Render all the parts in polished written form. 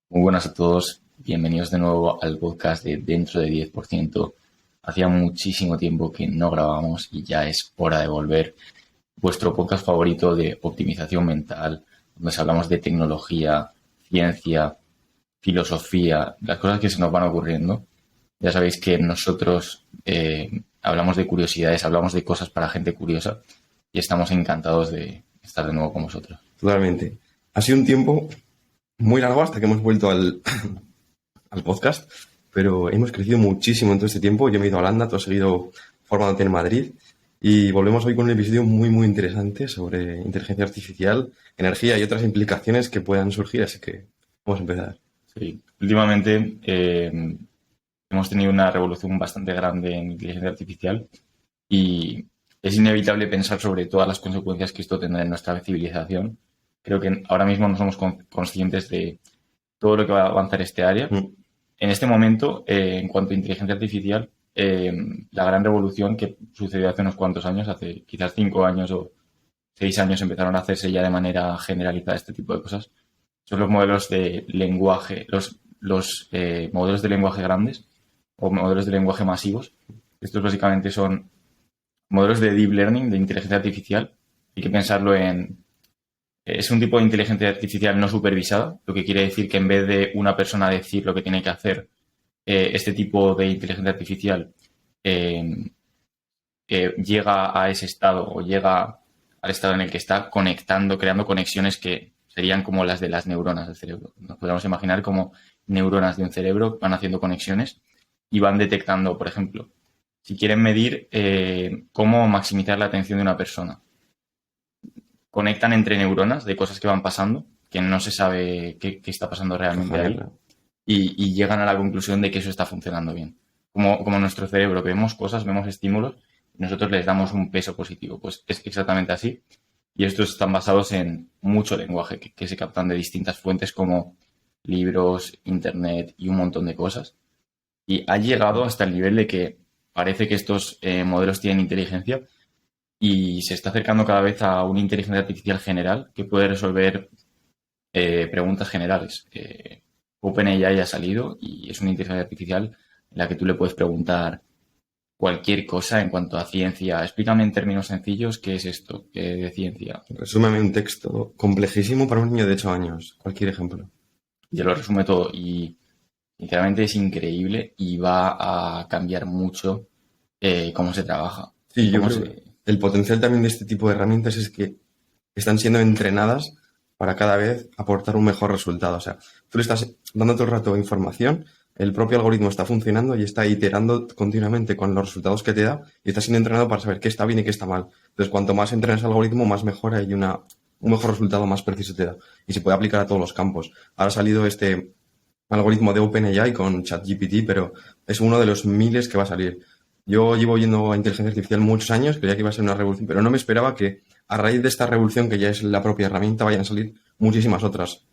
Muy buenas a todos, bienvenidos de nuevo al podcast de Dentro de 10%. Hacía muchísimo tiempo que no grabamos y ya es hora de volver. Vuestro podcast favorito de optimización mental, donde hablamos de tecnología, ciencia, filosofía, las cosas que se nos van ocurriendo. Ya sabéis que nosotros hablamos de curiosidades, hablamos de cosas para gente curiosa y estamos encantados de estar de nuevo con vosotros. Totalmente. Ha sido un tiempo muy largo hasta que hemos vuelto al podcast, pero hemos crecido muchísimo en todo este tiempo. Yo me he ido a Holanda, tú has seguido formándote en Madrid y volvemos hoy con un episodio muy interesante sobre inteligencia artificial, energía y otras implicaciones que puedan surgir, así que vamos a empezar. Sí, últimamente hemos tenido una revolución bastante grande en inteligencia artificial y es inevitable pensar sobre todas las consecuencias que esto tendrá en nuestra civilización. Creo que ahora mismo no somos conscientes de todo lo que va a avanzar este área. En este momento, en cuanto a inteligencia artificial, la gran revolución que sucedió hace unos cuantos años, hace quizás 5 años o 6 años, empezaron a hacerse ya de manera generalizada este tipo de cosas, son los modelos de lenguaje, los modelos de lenguaje grandes o modelos de lenguaje masivos. Estos básicamente son modelos de deep learning, de inteligencia artificial. Hay que pensarlo en... Es un tipo de inteligencia artificial no supervisada, lo que quiere decir que en vez de una persona decir lo que tiene que hacer, este tipo de inteligencia artificial llega a ese estado o llega al estado en el que está conectando, creando conexiones que serían como las de las neuronas del cerebro. Nos podemos imaginar como neuronas de un cerebro van haciendo conexiones y van detectando, por ejemplo, si quieren medir cómo maximizar la atención de una persona. Conectan entre neuronas de cosas que van pasando, que no se sabe qué está pasando realmente ahí, y llegan a la conclusión de que eso está funcionando bien. Como nuestro cerebro, vemos cosas, vemos estímulos, y nosotros les damos un peso positivo. Pues es exactamente así. Y estos están basados en mucho lenguaje que se captan de distintas fuentes como libros, internet y un montón de cosas. Y ha llegado hasta el nivel de que parece que estos modelos tienen inteligencia y se está acercando cada vez a una inteligencia artificial general que puede resolver preguntas generales. OpenAI ha salido y es una inteligencia artificial en la que tú le puedes preguntar cualquier cosa en cuanto a ciencia. Explícame en términos sencillos qué es esto, qué de ciencia. Resúmeme un texto complejísimo para un niño de 8 años, cualquier ejemplo. Ya lo resume todo y sinceramente es increíble y va a cambiar mucho cómo se trabaja. Sí, yo creo que el potencial también de este tipo de herramientas es que están siendo entrenadas para cada vez aportar un mejor resultado. O sea, tú le estás dando todo el rato información, el propio algoritmo está funcionando y está iterando continuamente con los resultados que te da y está siendo entrenado para saber qué está bien y qué está mal. Entonces, cuanto más entrenas al algoritmo, más mejora y un mejor resultado más preciso te da. Y se puede aplicar a todos los campos. Ahora ha salido este algoritmo de OpenAI con ChatGPT, pero es uno de los miles que va a salir. Yo llevo yendo a inteligencia artificial muchos años, creía que iba a ser una revolución, pero no me esperaba que a raíz de esta revolución, que ya es la propia herramienta, vayan a salir muchísimas otras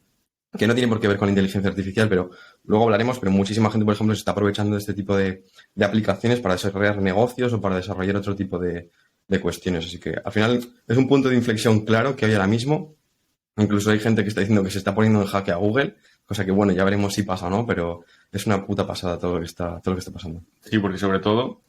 que no tienen por qué ver con la inteligencia artificial, pero luego hablaremos, pero muchísima gente, por ejemplo, se está aprovechando de este tipo de aplicaciones para desarrollar negocios o para desarrollar otro tipo de cuestiones. Así que al final es un punto de inflexión claro que hay ahora mismo. Incluso hay gente que está diciendo que se está poniendo en jaque a Google, cosa que bueno, ya veremos si pasa o no, pero es una puta pasada todo lo que está pasando. Sí, porque sobre todo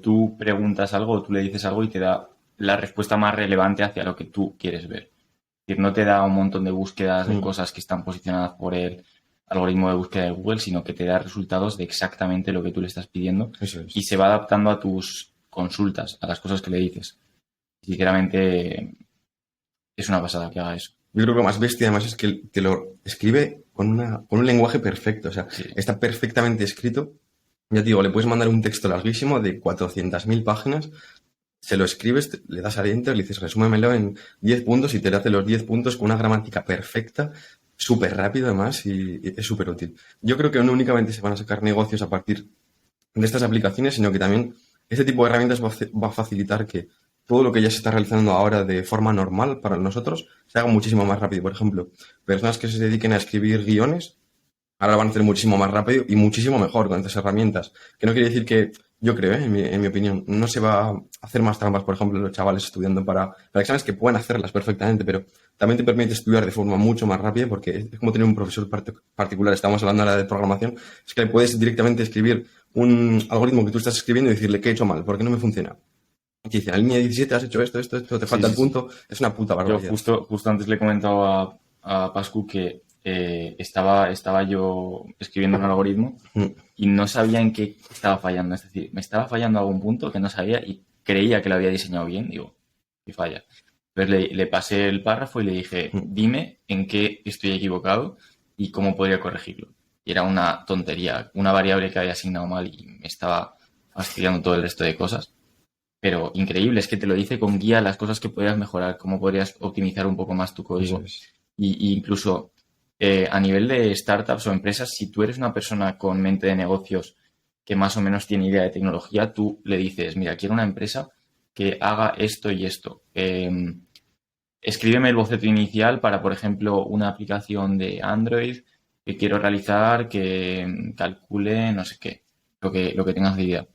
tú preguntas algo o tú le dices algo y te da la respuesta más relevante hacia lo que tú quieres ver. Es decir, no te da un montón de búsquedas de cosas que están posicionadas por el algoritmo de búsqueda de Google, sino que te da resultados de exactamente lo que tú le estás pidiendo. Eso es. Y se va adaptando a tus consultas, a las cosas que le dices. Sinceramente, es una pasada que haga eso. Yo creo que lo más bestia además es que te lo escribe con un lenguaje perfecto, o sea, Sí. está perfectamente escrito. Ya te digo, le puedes mandar un texto larguísimo de 400.000 páginas, se lo escribes, le das a enter, le dices resúmemelo en 10 puntos y te hace los 10 puntos con una gramática perfecta, súper rápido además y es súper útil. Yo creo que no únicamente se van a sacar negocios a partir de estas aplicaciones, sino que también este tipo de herramientas va a facilitar que todo lo que ya se está realizando ahora de forma normal para nosotros se haga muchísimo más rápido. Por ejemplo, personas que se dediquen a escribir guiones ahora lo van a hacer muchísimo más rápido y muchísimo mejor con estas herramientas. Que no quiere decir que yo creo, en mi opinión, no se va a hacer más trampas, por ejemplo, los chavales estudiando para exámenes que pueden hacerlas perfectamente, pero también te permite estudiar de forma mucho más rápida porque es como tener un profesor particular. Estamos hablando ahora de programación, es que le puedes directamente escribir un algoritmo que tú estás escribiendo y decirle que he hecho mal, porque no me funciona. Y te dice, en la línea 17 has hecho esto, te Sí, falta sí, el sí. punto, es una puta Yo barbaridad. justo antes le he comentado a Pascu que estaba yo escribiendo un algoritmo Mm, y no sabía en qué estaba fallando. Es decir, me estaba fallando a algún punto que no sabía y creía que lo había diseñado bien. Digo, y falla. Entonces le pasé el párrafo y le dije, mm. dime en qué estoy equivocado y cómo podría corregirlo. Y era una tontería, una variable que había asignado mal y me estaba fastidiando todo el resto de cosas. Pero increíble, es que te lo dice con guía las cosas que podrías mejorar, cómo podrías optimizar un poco más tu Eso código. es. Y incluso a nivel de startups o empresas, si tú eres una persona con mente de negocios que más o menos tiene idea de tecnología, tú le dices, mira, quiero una empresa que haga esto y esto. Escríbeme el boceto inicial para, por ejemplo, una aplicación de Android que quiero realizar que calcule no sé qué, lo que tengas de idea.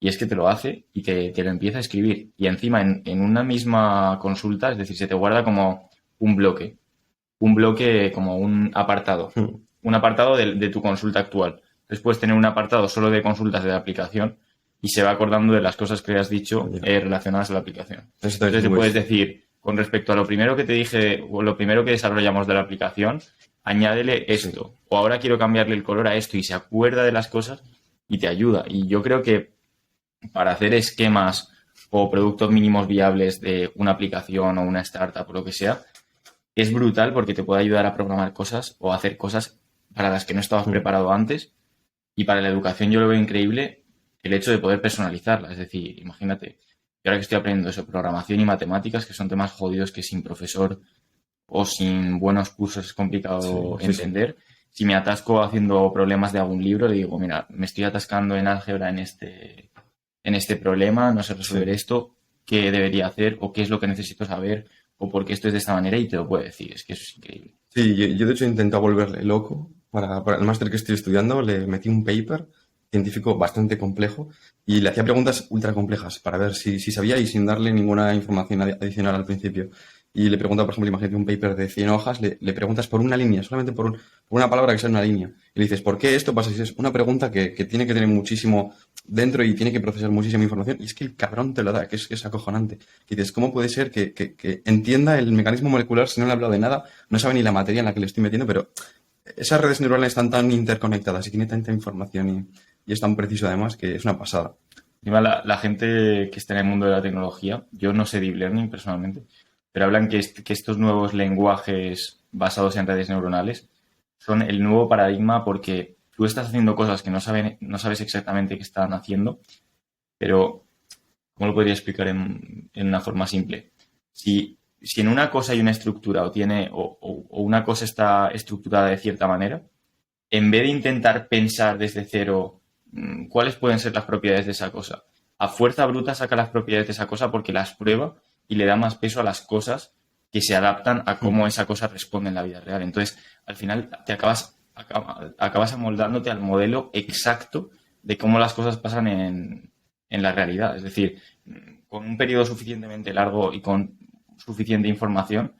Y es que te lo hace y te lo empieza a escribir. Y encima en una misma consulta, es decir, se te guarda como un bloque como Mm, un apartado de tu consulta actual. Entonces puedes tener un apartado solo de consultas de la aplicación y se va acordando de las cosas que le has dicho ya. relacionadas a la aplicación. Eso también es Entonces le muy puedes útil. decir, con respecto a lo primero que te dije o lo primero que desarrollamos de la aplicación, añádele Sí. esto. O ahora quiero cambiarle el color a esto y se acuerda de las cosas y te ayuda. Y yo creo que para hacer esquemas o productos mínimos viables de una aplicación o una startup o lo que sea, es brutal porque te puede ayudar a programar cosas o a hacer cosas para las que no estabas Mm. preparado antes. Y para la educación yo lo veo increíble el hecho de poder personalizarla. Es decir, imagínate, yo ahora que estoy aprendiendo eso, programación y matemáticas, que son temas jodidos que sin profesor o sin buenos cursos es complicado Sí, sí, sí. entender. Si me atasco haciendo problemas de algún libro, le digo, mira, me estoy atascando en álgebra en este problema, no sé resolver Sí. esto, qué debería hacer o qué es lo que necesito saber o por qué esto es de esta manera y te lo puede decir. Es que eso es increíble. Sí, yo de hecho he intentado volverle loco. Para el máster que estoy estudiando le metí un paper científico bastante complejo y le hacía preguntas ultra complejas para ver si sabía y sin darle ninguna información adicional al principio. Y le pregunta, por ejemplo, imagínate un paper de 100 hojas, le preguntas por una línea, solamente por una palabra que sea una línea. Y le dices, ¿por qué esto pasa? Si es una pregunta que tiene que tener muchísimo dentro y tiene que procesar muchísima información. Y es que el cabrón te lo da, que es acojonante. Y dices, ¿cómo puede ser que entienda el mecanismo molecular si no le he hablado de nada? No sabe ni la materia en la que le estoy metiendo, pero esas redes neurales están tan interconectadas y tiene tanta información y es tan preciso además que es una pasada. Encima, la gente que está en el mundo de la tecnología, yo no sé Deep Learning personalmente, pero hablan que estos nuevos lenguajes basados en redes neuronales son el nuevo paradigma porque tú estás haciendo cosas que no sabes exactamente qué están haciendo, pero ¿cómo lo podría explicar en una forma simple? Si en una cosa hay una estructura o una cosa está estructurada de cierta manera, en vez de intentar pensar desde cero cuáles pueden ser las propiedades de esa cosa, a fuerza bruta saca las propiedades de esa cosa porque las prueba y le da más peso a las cosas que se adaptan a cómo esa cosa responde en la vida real. Entonces, al final acabas amoldándote al modelo exacto de cómo las cosas pasan en la realidad. Es decir, con un periodo suficientemente largo y con suficiente información,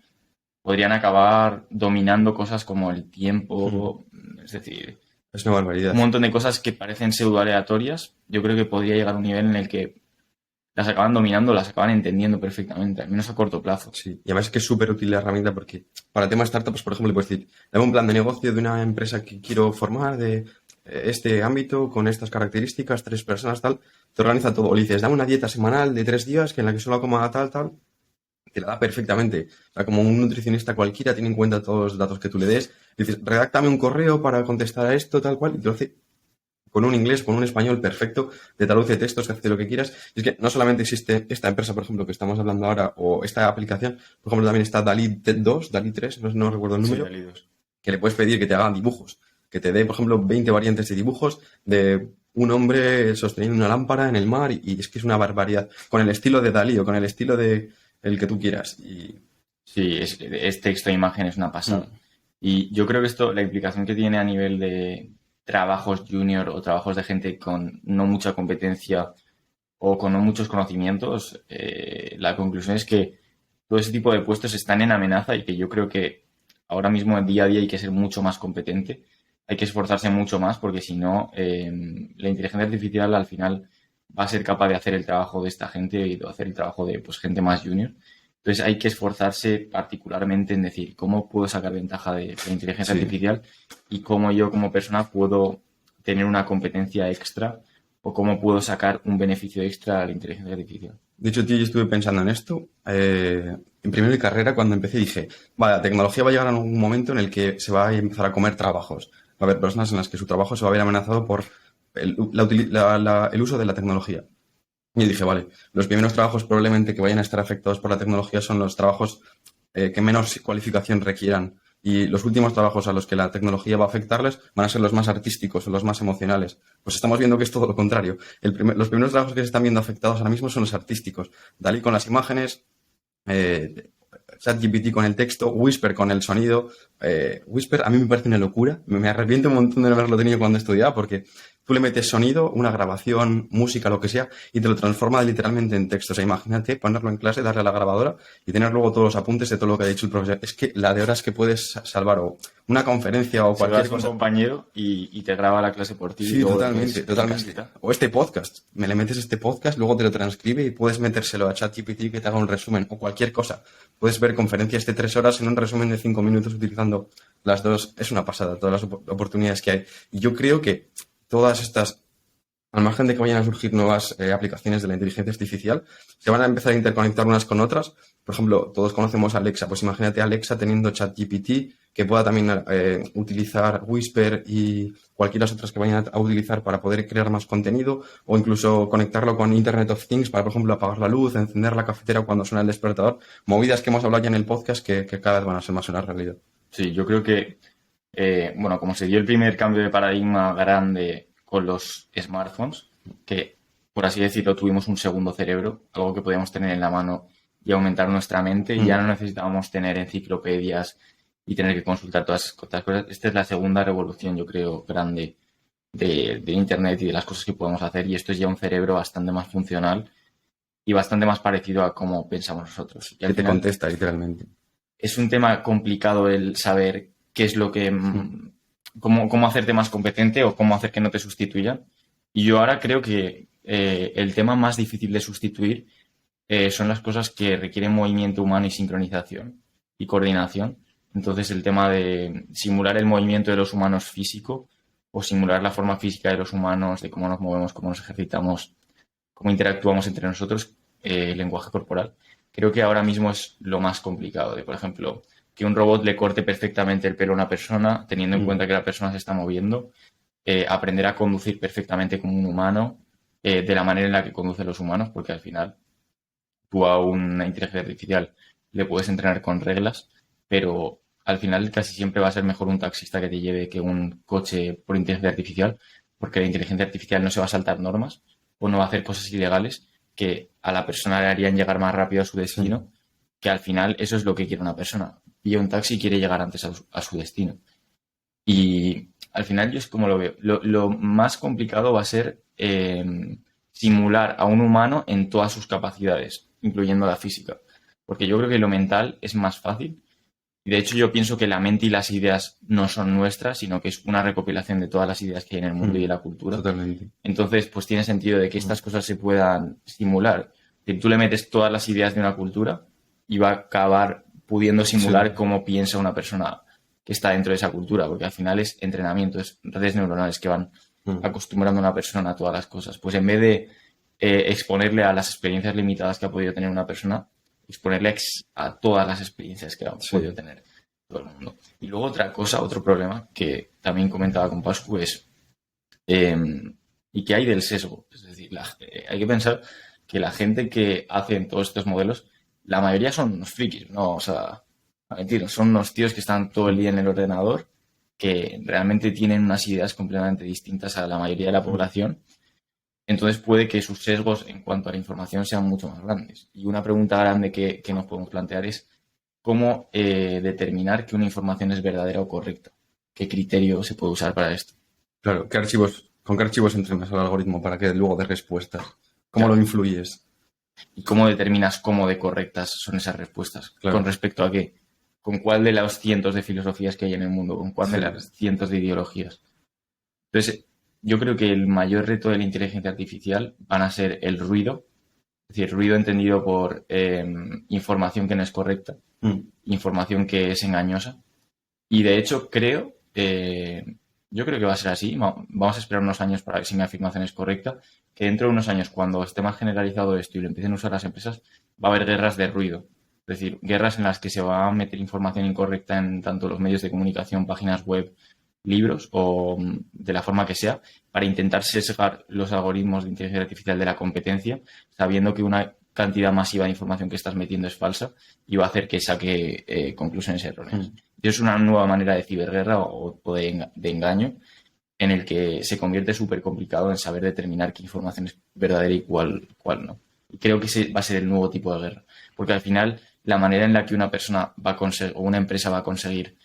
podrían acabar dominando cosas como el tiempo, es decir, Es una un barbaridad. montón de cosas que parecen pseudo aleatorias. Yo creo que podría llegar a un nivel en el que las acaban dominando, las acaban entendiendo perfectamente, al menos a corto plazo. Sí, y además es que es súper útil la herramienta porque para temas startups, por ejemplo, le puedes decir, dame un plan de negocio de una empresa que quiero formar de este ámbito, con estas características, 3 personas, tal, te organiza todo. O le dices, dame una dieta semanal de 3 días que en la que solo coma tal, tal, te la da perfectamente. O sea, como un nutricionista cualquiera tiene en cuenta todos los datos que tú le des. Le dices, redáctame un correo para contestar a esto, tal cual, y te lo hace con un inglés, con un español perfecto, te traduce textos, te hace lo que quieras. Y es que no solamente existe esta empresa, por ejemplo, que estamos hablando ahora, o esta aplicación, por ejemplo, también está Dalí 2, Dalí 3, no recuerdo el Sí, número, Dalidos. que le puedes pedir que te hagan dibujos, que te dé, por ejemplo, 20 variantes de dibujos de un hombre sosteniendo una lámpara en el mar, y es que es una barbaridad, con el estilo de Dalí o con el estilo de el que tú quieras. Y Sí, es texto e imagen, es una pasada. mm, Y yo creo que esto, la implicación que tiene a nivel trabajos junior o trabajos de gente con no mucha competencia o con no muchos conocimientos, la conclusión es que todo ese tipo de puestos están en amenaza y que yo creo que ahora mismo, día a día, hay que ser mucho más competente, hay que esforzarse mucho más porque si no, la inteligencia artificial al final va a ser capaz de hacer el trabajo de esta gente y de hacer el trabajo de pues, gente más junior. Entonces hay que esforzarse particularmente en decir cómo puedo sacar ventaja de la inteligencia artificial y cómo yo como persona puedo tener una competencia extra o cómo puedo sacar un beneficio extra a la inteligencia artificial. De hecho, tío, yo estuve pensando en esto. En primero de carrera, cuando empecé, dije, vale, la tecnología va a llegar a un momento en el que se va a empezar a comer trabajos. Va a haber personas en las que su trabajo se va a ver amenazado por el uso de la tecnología. Y dije, vale, los primeros trabajos probablemente que vayan a estar afectados por la tecnología son los trabajos que menos cualificación requieran. Y los últimos trabajos a los que la tecnología va a afectarles van a ser los más artísticos o los más emocionales. Pues estamos viendo que es todo lo contrario. Los primeros trabajos que se están viendo afectados ahora mismo son los artísticos. Dalí con las imágenes, ChatGPT con el texto, Whisper con el sonido. Whisper a mí me parece una locura. Me arrepiento un montón de no haberlo tenido cuando estudiaba porque tú le metes sonido, una grabación, música, lo que sea, y te lo transforma literalmente en texto. O sea, imagínate ponerlo en clase, darle a la grabadora y tener luego todos los apuntes de todo lo que ha dicho el profesor. Es que la de horas que puedes salvar, o una conferencia o cualquier cosa. Un compañero y te graba la clase por ti. Sí, totalmente. O este podcast. Me le metes este podcast, luego te lo transcribe y puedes metérselo a ChatGPT que te haga un resumen o cualquier cosa. Puedes ver conferencias de 3 horas en un resumen de 5 minutos utilizando las dos. Es una pasada, todas las oportunidades que hay. Y yo creo que todas estas, al margen de que vayan a surgir nuevas aplicaciones de la inteligencia artificial, se van a empezar a interconectar unas con otras. Por ejemplo, todos conocemos a Alexa. Pues imagínate a Alexa teniendo ChatGPT, que pueda también utilizar Whisper y cualquiera otras que vayan a utilizar para poder crear más contenido, o incluso conectarlo con Internet of Things para, por ejemplo, apagar la luz, encender la cafetera cuando suena el despertador. Movidas que hemos hablado ya en el podcast que cada vez van a ser más una realidad. Sí, yo creo que, bueno, como se dio el primer cambio de paradigma grande con los smartphones, que, por así decirlo, tuvimos un segundo cerebro, algo que podíamos tener en la mano y aumentar nuestra mente, y ya no necesitábamos tener enciclopedias y tener que consultar todas estas cosas. Esta es la segunda revolución, yo creo, grande de Internet y de las cosas que podemos hacer, y esto es ya un cerebro bastante más funcional y bastante más parecido a cómo pensamos nosotros. Y que te contesta, literalmente. Es un tema complicado el saber qué es lo que... Cómo hacerte más competente o cómo hacer que no te sustituyan. Y yo ahora creo que el tema más difícil de sustituir son las cosas que requieren movimiento humano y sincronización y coordinación. Entonces el tema de simular el movimiento de los humanos físico o simular la forma física de los humanos, de cómo nos movemos, cómo nos ejercitamos, cómo interactuamos entre nosotros, el lenguaje corporal. Creo que ahora mismo es lo más complicado de, por ejemplo, que un robot le corte perfectamente el pelo a una persona, teniendo en cuenta que la persona se está moviendo, aprender a conducir perfectamente como un humano, de la manera en la que conducen los humanos, porque al final tú a una inteligencia artificial le puedes entrenar con reglas, pero al final casi siempre va a ser mejor un taxista que te lleve que un coche por inteligencia artificial, porque la inteligencia artificial no se va a saltar normas o no va a hacer cosas ilegales que a la persona le harían llegar más rápido a su destino, que al final eso es lo que quiere una persona. Pilla un taxi y quiere llegar antes a su destino. Y al final yo es como lo veo. Lo más complicado va a ser simular a un humano en todas sus capacidades, incluyendo la física. Porque yo creo que lo mental es más fácil. Y de hecho yo pienso que la mente y las ideas no son nuestras, sino que es una recopilación de todas las ideas que hay en el mundo y de la cultura. Totalmente. Entonces, pues tiene sentido de que estas cosas se puedan simular. Que tú le metes todas las ideas de una cultura y va a acabar pudiendo simular cómo piensa una persona que está dentro de esa cultura, porque al final es entrenamiento, es redes neuronales que van acostumbrando a una persona a todas las cosas. Pues en vez de exponerle a las experiencias limitadas que ha podido tener una persona, exponerle a todas las experiencias que ha podido tener todo el mundo. Y luego otra cosa, otro problema que también comentaba con Pascu es ¿y qué hay del sesgo? Es decir, hay que pensar que la gente que hace todos estos modelos, la mayoría son unos frikis, ¿no? O sea, a mentir, son unos tíos que están todo el día en el ordenador, que realmente tienen unas ideas completamente distintas a la mayoría de la población. Entonces puede que sus sesgos en cuanto a la información sean mucho más grandes. Y una pregunta grande que nos podemos plantear es cómo determinar que una información es verdadera o correcta. ¿Qué criterio se puede usar para esto? Claro, ¿con qué archivos entrenas al algoritmo para que luego dé respuestas? ¿Cómo Claro. lo influyes? ¿Y cómo determinas cómo de correctas son esas respuestas? ¿Con Claro, respecto a qué? ¿Con cuál de los cientos de filosofías que hay en el mundo? ¿Con cuál de sí. las cientos de ideologías? Entonces, yo creo que el mayor reto de la inteligencia artificial van a ser el ruido, es decir, ruido entendido por información que no es correcta, Mm, información que es engañosa. Y de hecho, yo creo que va a ser así. Vamos a esperar unos años para ver si mi afirmación es correcta. Que dentro de unos años, cuando esté más generalizado esto y lo empiecen a usar las empresas, va a haber guerras de ruido. Es decir, guerras en las que se va a meter información incorrecta en tanto los medios de comunicación, páginas web, libros o de la forma que sea, para intentar sesgar los algoritmos de inteligencia artificial de la competencia, sabiendo que una cantidad masiva de información que estás metiendo es falsa y va a hacer que saque conclusiones erróneas. mm. Y es una nueva manera de ciberguerra o de engaño en el que se convierte súper complicado en saber determinar qué información es verdadera y cuál no. Y creo que ese va a ser el nuevo tipo de guerra. Porque al final, la manera en la que una persona va a conseguir, o una empresa va a conseguir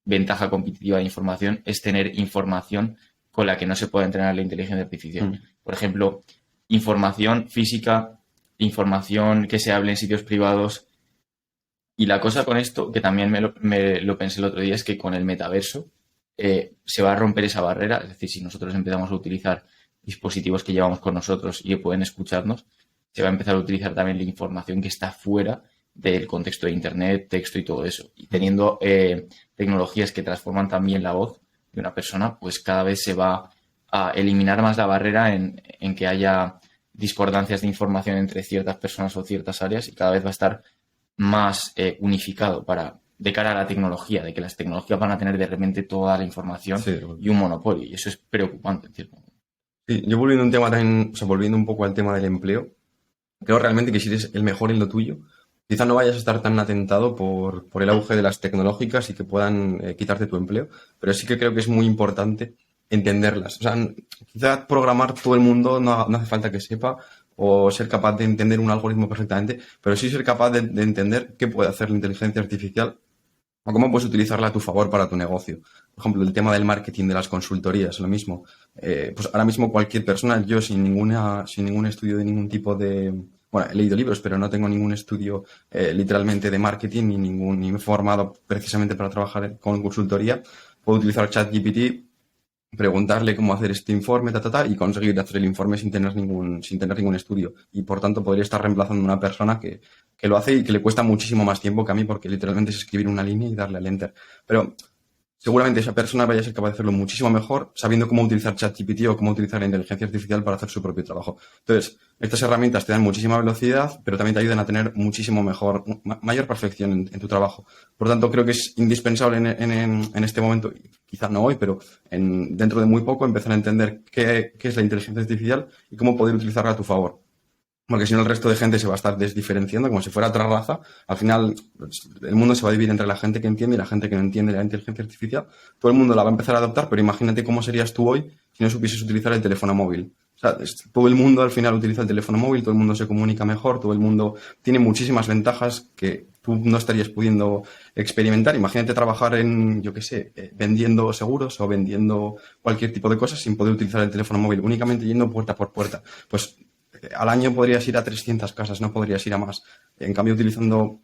ventaja competitiva de información es tener información con la que no se puede entrenar la inteligencia artificial. Mm. Por ejemplo, información física, información que se hable en sitios privados. Y la cosa con esto, que también me lo pensé el otro día, es que con el metaverso se va a romper esa barrera. Es decir, si nosotros empezamos a utilizar dispositivos que llevamos con nosotros y que pueden escucharnos, se va a empezar a utilizar también la información que está fuera del contexto de Internet, texto y todo eso. Y teniendo tecnologías que transforman también la voz de una persona, pues cada vez se va a eliminar más la barrera en que haya discordancias de información entre ciertas personas o ciertas áreas y cada vez va a estar más unificado de cara a la tecnología, de que las tecnologías van a tener de repente toda la información Sí, y un monopolio. Y eso es preocupante, en cierto modo. sí, yo volviendo a un tema también, o sea, volviendo un poco al tema del empleo, creo realmente que si eres el mejor en lo tuyo, quizá no vayas a estar tan atentado por el auge de las tecnológicas y que puedan quitarte tu empleo, pero sí que creo que es muy importante entenderlas. O sea, quizá programar todo el mundo no hace falta que sepa o ser capaz de entender un algoritmo perfectamente, pero sí ser capaz de entender qué puede hacer la inteligencia artificial o cómo puedes utilizarla a tu favor para tu negocio. Por ejemplo, el tema del marketing, de las consultorías, lo mismo. Pues ahora mismo cualquier persona, yo sin ningún estudio de ningún tipo de... Bueno, he leído libros, pero no tengo ningún estudio literalmente de marketing ni me he formado precisamente para trabajar con consultoría. Puedo utilizar ChatGPT, preguntarle cómo hacer este informe, y conseguir hacer el informe sin tener ningún estudio. Y por tanto podría estar reemplazando a una persona que lo hace y que le cuesta muchísimo más tiempo que a mí, porque literalmente es escribir una línea y darle al enter. Pero seguramente esa persona vaya a ser capaz de hacerlo muchísimo mejor sabiendo cómo utilizar ChatGPT o cómo utilizar la inteligencia artificial para hacer su propio trabajo. Entonces, estas herramientas te dan muchísima velocidad, pero también te ayudan a tener muchísimo mejor, mayor perfección en tu trabajo. Por tanto, creo que es indispensable en este momento, quizá no hoy, pero dentro de muy poco, empezar a entender qué es la inteligencia artificial y cómo poder utilizarla a tu favor. Porque si no, el resto de gente se va a estar desdiferenciando como si fuera otra raza. Al final, pues, el mundo se va a dividir entre la gente que entiende y la gente que no entiende la inteligencia artificial. Todo el mundo la va a empezar a adoptar, pero imagínate cómo serías tú hoy si no supieses utilizar el teléfono móvil. O sea, todo el mundo al final utiliza el teléfono móvil, todo el mundo se comunica mejor, todo el mundo tiene muchísimas ventajas que tú no estarías pudiendo experimentar. Imagínate trabajar en, yo qué sé, vendiendo seguros o vendiendo cualquier tipo de cosas sin poder utilizar el teléfono móvil, únicamente yendo puerta por puerta. Pues al año podrías ir a 300 casas, no podrías ir a más. En cambio, utilizando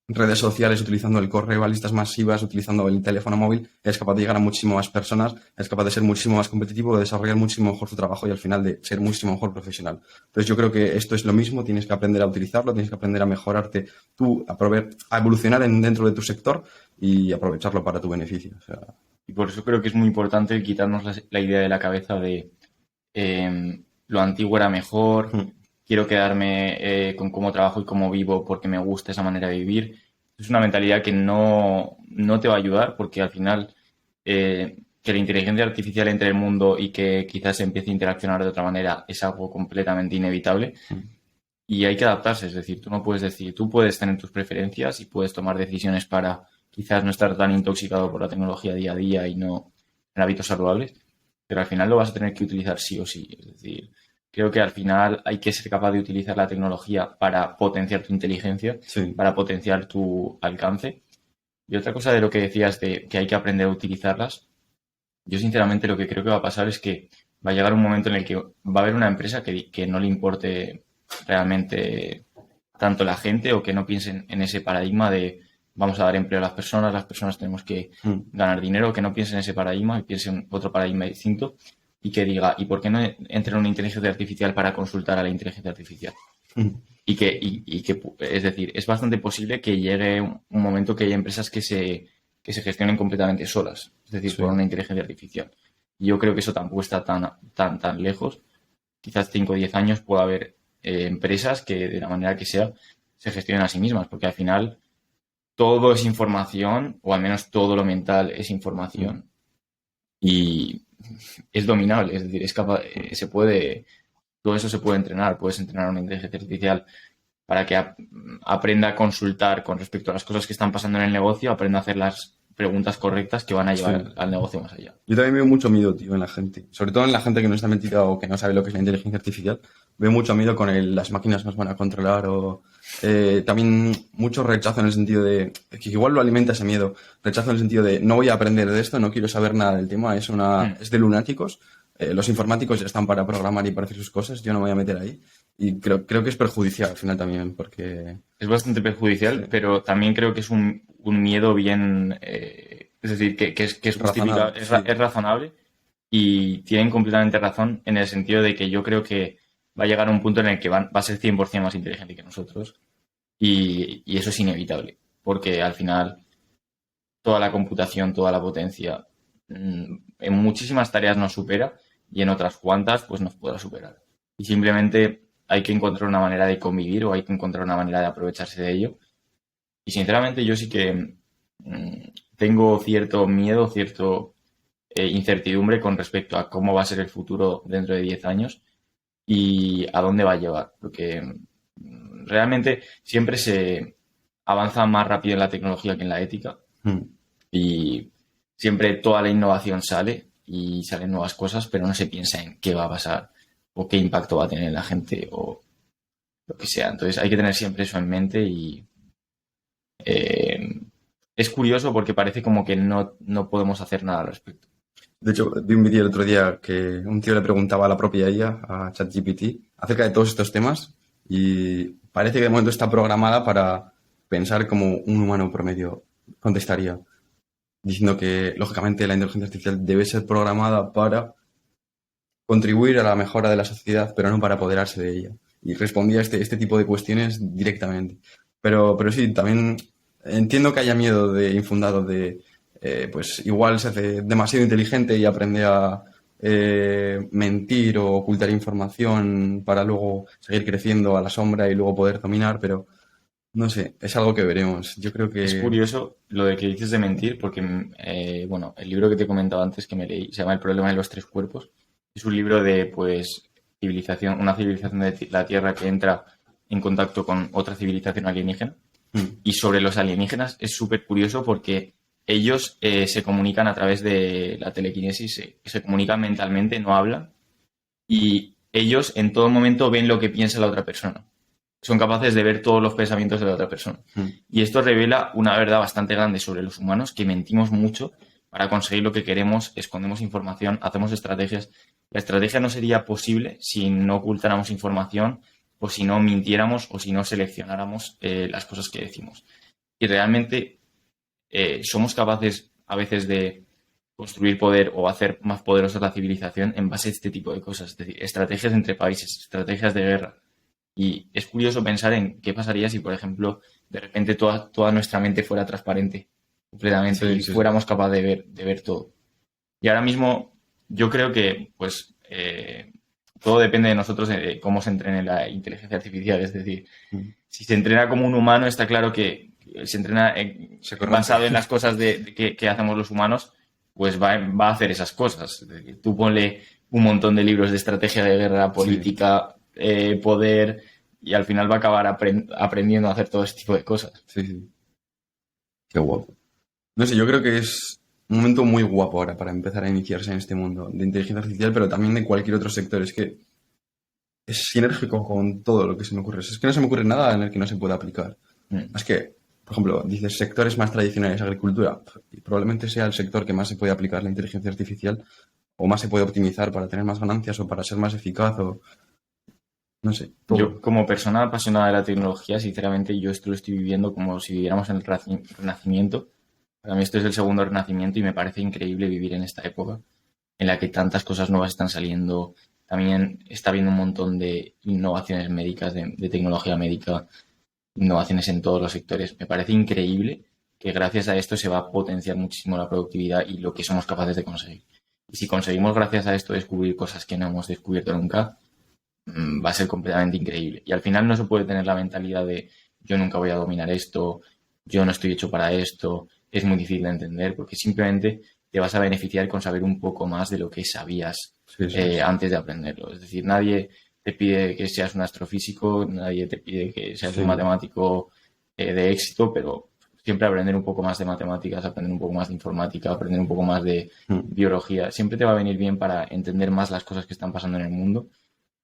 redes sociales, utilizando el correo a listas masivas, utilizando el teléfono móvil, es capaz de llegar a muchísimas más personas, es capaz de ser muchísimo más competitivo, de desarrollar muchísimo mejor tu trabajo y al final de ser muchísimo mejor profesional. Entonces yo creo que esto es lo mismo, tienes que aprender a utilizarlo, tienes que aprender a mejorarte tú, a evolucionar dentro de tu sector y aprovecharlo para tu beneficio. O sea, Y por eso creo que es muy importante quitarnos la idea de la cabeza de lo antiguo era mejor, mm, quiero quedarme con cómo trabajo y cómo vivo porque me gusta esa manera de vivir. Es una mentalidad que no te va a ayudar porque al final que la inteligencia artificial entre en el mundo y que quizás se empiece a interaccionar de otra manera es algo completamente inevitable mm, y hay que adaptarse. Es decir, tú no puedes decir, tú puedes tener tus preferencias y puedes tomar decisiones para quizás no estar tan intoxicado por la tecnología día a día y no en hábitos saludables, pero al final lo vas a tener que utilizar sí o sí. Es decir, creo que al final hay que ser capaz de utilizar la tecnología para potenciar tu inteligencia, sí, para potenciar tu alcance. Y otra cosa de lo que decías de que hay que aprender a utilizarlas, Yo sinceramente lo que creo que va a pasar es que va a llegar un momento en el que va a haber una empresa que no le importe realmente tanto la gente o que no piensen en ese paradigma de vamos a dar empleo a las personas tenemos que ganar dinero, que no piensen en ese paradigma y piensen en otro paradigma distinto y que diga, ¿y por qué no entra una inteligencia artificial para consultar a la inteligencia artificial? Y que, es decir, es bastante posible que llegue un momento que haya empresas que se gestionen completamente solas, es decir, Sí. por una inteligencia artificial. Y yo creo que eso tampoco está tan lejos. Quizás 5 o 10 años pueda haber empresas que de la manera que sea se gestionen a sí mismas, porque al final todo es información, o al menos todo lo mental es información, y es dominable, es decir, es capaz, todo eso se puede entrenar, puedes entrenar a una inteligencia artificial para que aprenda a consultar con respecto a las cosas que están pasando en el negocio, aprenda a hacer las preguntas correctas que van a llevar Sí. al negocio más allá. Yo también veo mucho miedo, tío, en la gente. Sobre todo en la gente que no está metida o que no sabe lo que es la inteligencia artificial. Veo mucho miedo con las máquinas nos van a controlar o también mucho rechazo en el sentido de que igual lo alimenta ese miedo. Rechazo en el sentido de no voy a aprender de esto, no quiero saber nada del tema, es de lunáticos. Los informáticos ya están para programar y para hacer sus cosas, yo no me voy a meter ahí. Y creo que es perjudicial al final también, porque Es bastante perjudicial, sí, pero también creo que es un miedo bien, es decir, que es razonable, justificable, sí. es razonable y tienen completamente razón en el sentido de que yo creo que va a llegar a un punto en el que va a ser 100% más inteligente que nosotros y eso es inevitable, porque al final toda la computación, toda la potencia, en muchísimas tareas nos supera y en otras cuantas pues nos podrá superar. Y simplemente hay que encontrar una manera de convivir o hay que encontrar una manera de aprovecharse de ello. Y sinceramente yo sí que tengo cierto miedo, cierto incertidumbre con respecto a cómo va a ser el futuro dentro de 10 años y a dónde va a llevar. Porque realmente siempre se avanza más rápido en la tecnología que en la ética Mm. y siempre toda la innovación sale y salen nuevas cosas, pero no se piensa en qué va a pasar o qué impacto va a tener en la gente o lo que sea. Entonces hay que tener siempre eso en mente y eh, es curioso porque parece como que no podemos hacer nada al respecto. De hecho, vi un vídeo el otro día que un tío le preguntaba a la propia IA, a ChatGPT, acerca de todos estos temas y parece que de momento está programada para pensar como un humano promedio contestaría, diciendo que, lógicamente, la inteligencia artificial debe ser programada para contribuir a la mejora de la sociedad, pero no para apoderarse de ella. Y respondía a este tipo de cuestiones directamente. Pero sí, también entiendo que haya miedo de infundado de, pues igual se hace demasiado inteligente y aprende a mentir o ocultar información para luego seguir creciendo a la sombra y luego poder dominar, pero no sé, es algo que veremos. Yo creo Es que... curioso lo de que dices de mentir porque, bueno, el libro que te he comentado antes que me leí se llama El problema de los tres cuerpos. Es un libro de, pues, una civilización de la Tierra que entra en contacto con otra civilización alienígena. Y sobre los alienígenas es súper curioso porque ellos se comunican a través de la telequinesis, se comunican mentalmente, no hablan, y ellos en todo momento ven lo que piensa la otra persona. Son capaces de ver todos los pensamientos de la otra persona. Y esto revela una verdad bastante grande sobre los humanos, que mentimos mucho para conseguir lo que queremos, escondemos información, hacemos estrategias. La estrategia no sería posible si no ocultáramos información o si no mintiéramos o si no seleccionáramos las cosas que decimos. Y realmente somos capaces a veces de construir poder o hacer más poderosa la civilización en base a este tipo de cosas, es decir, estrategias entre países, estrategias de guerra. Y es curioso pensar en qué pasaría si, por ejemplo, de repente toda nuestra mente fuera transparente completamente Sí, y sí, sí. fuéramos capaces de ver todo. Y ahora mismo yo creo que pues todo depende de nosotros de cómo se entrene la inteligencia artificial. Es decir, si se entrena como un humano, está claro que se entrena Se corrompe. basado en las cosas que hacemos los humanos, pues va a hacer esas cosas. Es decir, tú ponle un montón de libros de estrategia de guerra, Sí, política, poder, y al final va a acabar aprendiendo a hacer todo ese tipo de cosas. sí, sí. Qué guapo. No sé, yo creo que es un momento muy guapo ahora para empezar a iniciarse en este mundo de inteligencia artificial, pero también de cualquier otro sector. Es que es sinérgico con todo lo que se me ocurre. Es que no se me ocurre nada en el que no se pueda aplicar. Mm. Es que, por ejemplo, dices sectores más tradicionales, agricultura, y probablemente sea el sector que más se puede aplicar la inteligencia artificial o más se puede optimizar para tener más ganancias o para ser más eficaz o no sé, Yo, todo. como persona apasionada de la tecnología, sinceramente, yo esto lo estoy viviendo como si viviéramos en el Renacimiento. Para mí esto es el segundo Renacimiento y me parece increíble vivir en esta época en la que tantas cosas nuevas están saliendo. También está habiendo un montón de innovaciones médicas, de tecnología médica, innovaciones en todos los sectores. Me parece increíble que gracias a esto se va a potenciar muchísimo la productividad y lo que somos capaces de conseguir. Y si conseguimos gracias a esto descubrir cosas que no hemos descubierto nunca, va a ser completamente increíble. Y al final no se puede tener la mentalidad de yo nunca voy a dominar esto, yo no estoy hecho para esto, es muy difícil de entender, porque simplemente te vas a beneficiar con saber un poco más de lo que sabías Sí, sí, antes de aprenderlo. Es decir, nadie te pide que seas un astrofísico, nadie te pide que seas un sí. matemático de éxito, pero siempre aprender un poco más de matemáticas, aprender un poco más de informática, aprender un poco más de Mm, biología, siempre te va a venir bien para entender más las cosas que están pasando en el mundo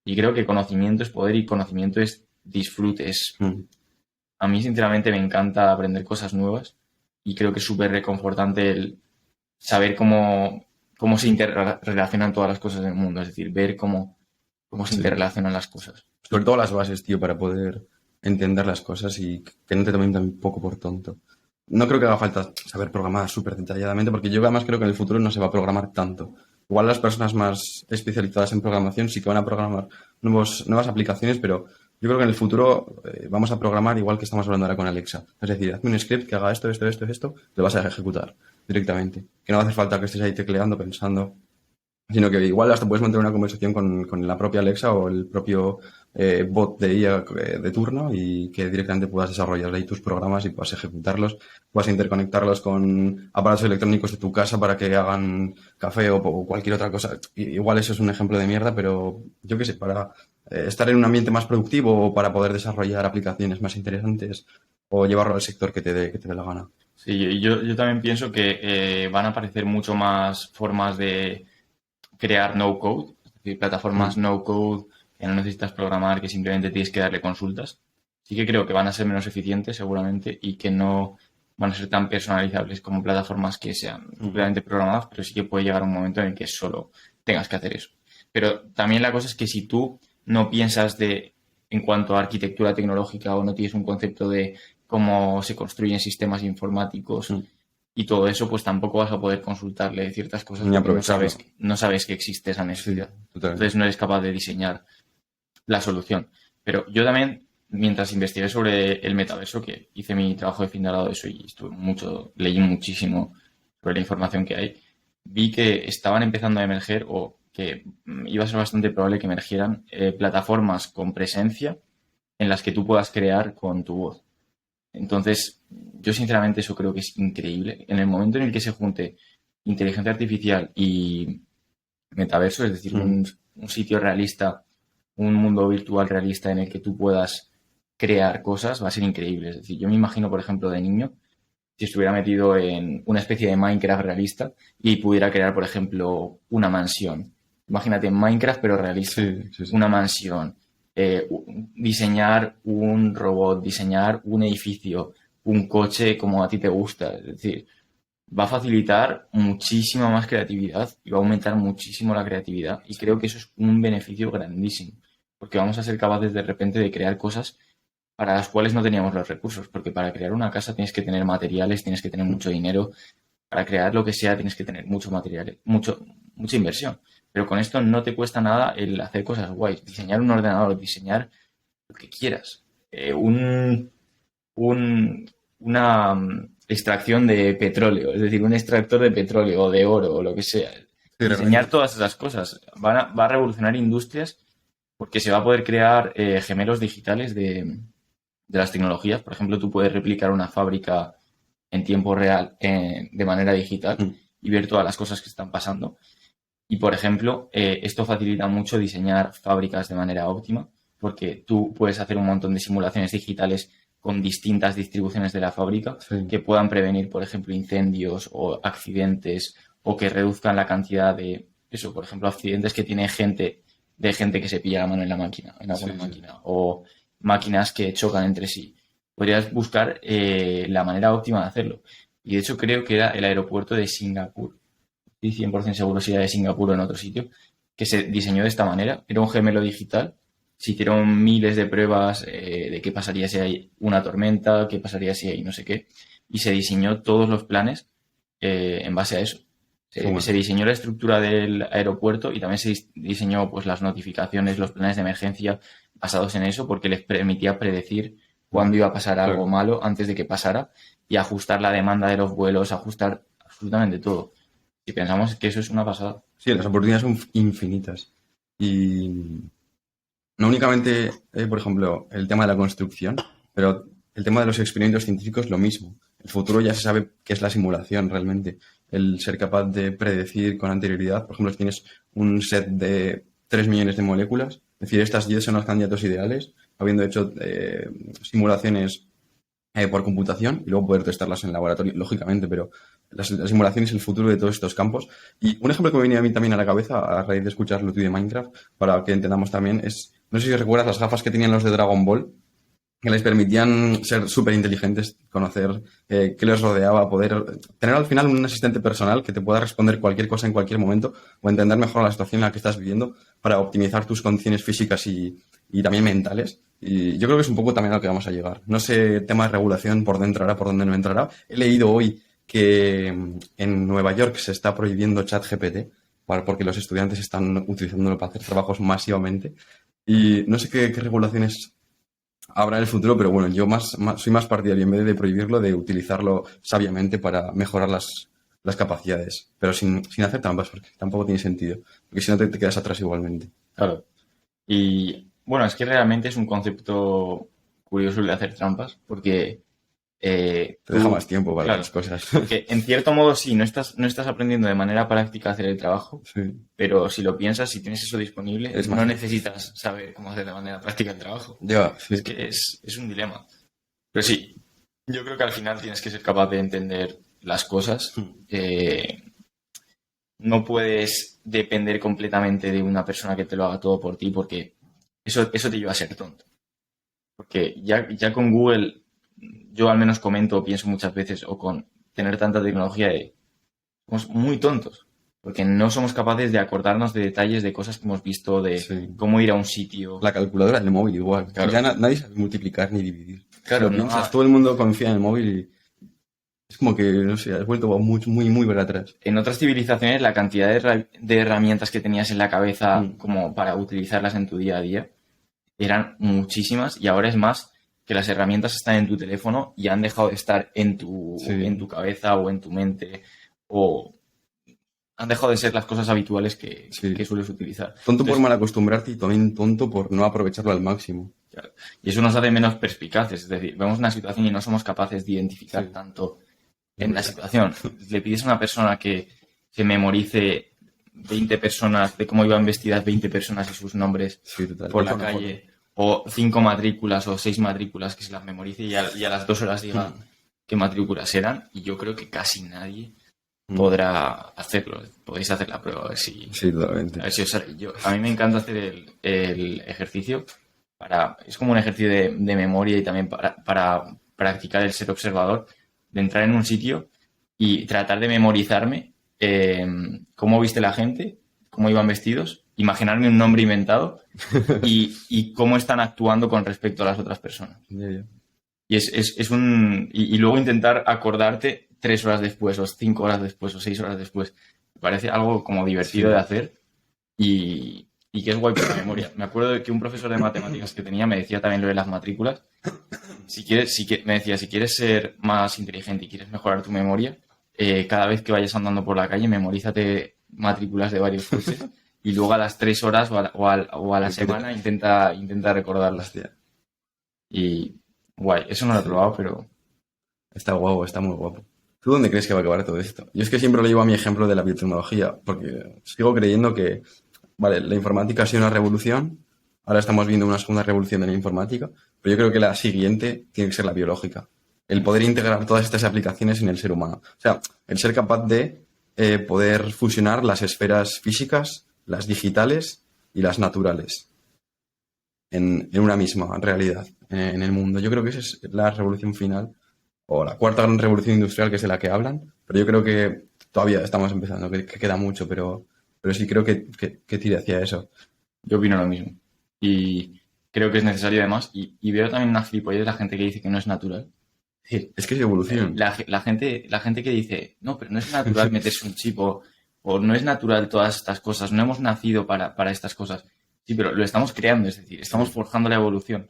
y creo que conocimiento es poder y conocimiento es disfrute. mm. A mí, sinceramente, me encanta aprender cosas nuevas y creo que es súper reconfortante el saber cómo se interrelacionan todas las cosas del mundo. Es decir, ver cómo se Sí. interrelacionan las cosas. Sobre todo las bases, tío, para poder entender las cosas y que no te tomen tan poco por tonto. No creo que haga falta saber programar súper detalladamente, porque yo además creo que en el futuro no se va a programar tanto. Igual las personas más especializadas en programación sí que van a programar nuevas aplicaciones, pero yo creo que en el futuro vamos a programar igual que estamos hablando ahora con Alexa. Es decir, hazme un script que haga esto, esto, esto, esto, lo vas a ejecutar directamente. Que no va a hacer falta que estés ahí tecleando, pensando, sino que igual hasta puedes mantener una conversación con la propia Alexa o el propio bot de IA de turno y que directamente puedas desarrollar ahí tus programas y puedas ejecutarlos, puedas interconectarlos con aparatos electrónicos de tu casa para que hagan café o cualquier otra cosa. Igual eso es un ejemplo de mierda, pero yo qué sé, para estar en un ambiente más productivo o para poder desarrollar aplicaciones más interesantes o llevarlo al sector que te dé la gana. Sí, yo también pienso que van a aparecer mucho más formas de crear no code, es decir, plataformas Mm, no code que no necesitas programar, que simplemente tienes que darle consultas. Sí que creo que van a ser menos eficientes seguramente y que no van a ser tan personalizables como plataformas que sean mm, completamente programadas, pero sí que puede llegar un momento en el que solo tengas que hacer eso. Pero también la cosa es que si tú no piensas en cuanto a arquitectura tecnológica o no tienes un concepto de cómo se construyen sistemas informáticos mm. y todo eso, pues tampoco vas a poder consultarle ciertas cosas Ni porque aprovecharlo. no sabes que existe esa Sí, necesidad. Entonces totalmente. no eres capaz de diseñar la solución. Pero yo también, mientras investigué sobre el metaverso, que hice mi trabajo de fin de grado de eso y leí muchísimo sobre la información que hay, vi que estaban empezando a emerger o que iba a ser bastante probable que emergieran plataformas con presencia en las que tú puedas crear con tu voz. Entonces, yo sinceramente eso creo que es increíble. En el momento en el que se junte inteligencia artificial y metaverso, es decir, Mm, un sitio realista, un mundo virtual realista en el que tú puedas crear cosas, va a ser increíble. Es decir, yo me imagino, por ejemplo, de niño, si estuviera metido en una especie de Minecraft realista y pudiera crear, por ejemplo, una mansión. Imagínate Minecraft, pero realista. sí, sí, sí. Una mansión. Diseñar un robot, diseñar un edificio, un coche como a ti te gusta. Es decir, va a facilitar muchísima más creatividad y va a aumentar muchísimo la creatividad. Y creo que eso es un beneficio grandísimo, porque vamos a ser capaces de repente de crear cosas para las cuales no teníamos los recursos, porque para crear una casa tienes que tener materiales, tienes que tener mucho dinero, para crear lo que sea tienes que tener mucho material, mucha inversión. Pero con esto no te cuesta nada el hacer cosas guays, diseñar un ordenador, diseñar lo que quieras. Una extracción de petróleo, es decir, un extractor de petróleo o de oro o lo que sea. Sí, Diseñar realmente. todas esas cosas va a revolucionar industrias porque se va a poder crear gemelos digitales de las tecnologías. Por ejemplo, tú puedes replicar una fábrica en tiempo real de manera digital Mm, y ver todas las cosas que están pasando. Y, por ejemplo, esto facilita mucho diseñar fábricas de manera óptima, porque tú puedes hacer un montón de simulaciones digitales con distintas distribuciones de la fábrica sí, que puedan prevenir, por ejemplo, incendios o accidentes o que reduzcan la cantidad de, eso, por ejemplo, accidentes que tiene gente que se pilla la mano en la máquina, en alguna sí, sí. máquina, o máquinas que chocan entre sí. podrías buscar la manera óptima de hacerlo. Y de hecho creo que era el aeropuerto de Singapur, estoy 100% seguro si era de Singapur o en otro sitio, que se diseñó de esta manera. Era un gemelo digital. Se hicieron miles de pruebas de qué pasaría si hay una tormenta, qué pasaría si hay no sé qué, y se diseñó todos los planes en base a eso. Se diseñó la estructura del aeropuerto y también se diseñó pues, las notificaciones, los planes de emergencia basados en eso, porque les permitía predecir cuándo iba a pasar algo malo antes de que pasara y ajustar la demanda de los vuelos, ajustar absolutamente todo. Y pensamos que eso es una pasada. Sí, las oportunidades son infinitas. Y no únicamente, por ejemplo, el tema de la construcción, pero el tema de los experimentos científicos, lo mismo. El futuro ya se sabe qué es la simulación realmente. El ser capaz de predecir con anterioridad, por ejemplo, si tienes un set de 3 millones de moléculas, es decir, estas 10 son los candidatos ideales, habiendo hecho simulaciones por computación y luego poder testarlas en el laboratorio, lógicamente, pero la simulación es el futuro de todos estos campos. Y un ejemplo que me venía a mí también a la cabeza a raíz de escuchar lo tuyo de Minecraft, para que entendamos también, es, no sé si recuerdas las gafas que tenían los de Dragon Ball, que les permitían ser súper inteligentes, conocer qué les rodeaba, poder tener al final un asistente personal que te pueda responder cualquier cosa en cualquier momento o entender mejor la situación en la que estás viviendo para optimizar tus condiciones físicas y también mentales. Y yo creo que es un poco también a lo que vamos a llegar. No sé, tema de regulación, por dónde entrará, por dónde no entrará. He leído hoy que en Nueva York se está prohibiendo ChatGPT porque los estudiantes están utilizándolo para hacer trabajos masivamente. Y no sé qué regulaciones habrá en el futuro, pero bueno, yo soy más partidario, en vez de prohibirlo, de utilizarlo sabiamente para mejorar las capacidades, pero sin hacer trampas, porque tampoco tiene sentido, porque si no te quedas atrás igualmente. Claro. Y bueno, es que realmente es un concepto curioso el de hacer trampas, porque Te deja más tiempo para claro, las cosas. porque en cierto modo sí, no estás aprendiendo de manera práctica a hacer el trabajo, Sí. pero si lo piensas, si tienes eso disponible, Es más no fácil. necesitas saber cómo hacer de manera práctica el trabajo. Ya, sí. Es que es un dilema. Pero sí, yo creo que al final tienes que ser capaz de entender las cosas. No puedes depender completamente de una persona que te lo haga todo por ti, porque eso te lleva a ser tonto. Porque ya con Google, yo al menos comento o pienso muchas veces, o con tener tanta tecnología, somos muy tontos. Porque no somos capaces de acordarnos de detalles de cosas que hemos visto, de Sí. cómo ir a un sitio. La calculadora del móvil igual. Claro. Ya nadie sabe multiplicar ni dividir. Claro, Si lo no. piensas, todo el mundo confía en el móvil y es como que, no sé, has vuelto muy, muy, muy para atrás. En otras civilizaciones, la cantidad de herramientas que tenías en la cabeza como para utilizarlas en tu día a día eran muchísimas y ahora es más que las herramientas están en tu teléfono y han dejado de estar en tu cabeza o en tu mente o han dejado de ser las cosas habituales que sueles utilizar. Tonto por mal acostumbrarte y también tonto por no aprovecharlo al máximo. Claro. Y eso nos hace menos perspicaces. Es decir, vemos una situación y no somos capaces de identificar tanto en la situación. Le pides a una persona que memorice 20 personas, de cómo iban vestidas 20 personas y sus nombres por la calle, o 5 matrículas o 6 matrículas que se las memorice y a las 2 horas diga qué matrículas eran. Y yo creo que casi nadie podrá hacerlo. Podéis hacer la prueba a ver si... Sí, totalmente. A ver si os sale. A mí me encanta hacer el ejercicio. Es como un ejercicio de memoria y también para practicar el ser observador, de entrar en un sitio y tratar de memorizarme cómo viste la gente, cómo iban vestidos, imaginarme un nombre inventado y cómo están actuando con respecto a las otras personas. Yeah. Y luego intentar acordarte 3 horas después, o 5 horas después, o 6 horas después. Me parece algo como divertido de hacer y que es guay por la memoria. Me acuerdo de que un profesor de matemáticas que tenía me decía también lo de las matrículas. Me decía, si quieres ser más inteligente y quieres mejorar tu memoria, cada vez que vayas andando por la calle, memorízate matrículas de varios coches y luego a las 3 horas o a la semana intenta recordarlas. Y guay, eso no lo he probado, pero... Está guapo, está muy guapo. ¿Tú dónde crees que va a acabar todo esto? Yo es que siempre lo llevo a mi ejemplo de la biotecnología, porque sigo creyendo que, vale, la informática ha sido una revolución, ahora estamos viendo una segunda revolución de la informática, pero yo creo que la siguiente tiene que ser la biológica. El poder integrar todas estas aplicaciones en el ser humano. O sea, el ser capaz de poder fusionar las esferas físicas, las digitales y las naturales en una misma realidad. en el mundo. Yo creo que esa es la revolución final, o la cuarta gran revolución industrial, que es de la que hablan, pero yo creo que todavía estamos empezando, que queda mucho, pero sí creo que tire hacia eso. Yo opino lo mismo. Y creo que es necesario además. Y veo también una gilipollez de la gente que dice que no es natural. Es decir, Es que es evolución. la gente que dice, no, pero no es natural meterse un chip o no es natural todas estas cosas, no hemos nacido para estas cosas. Sí, pero lo estamos creando, es decir, estamos forjando la evolución.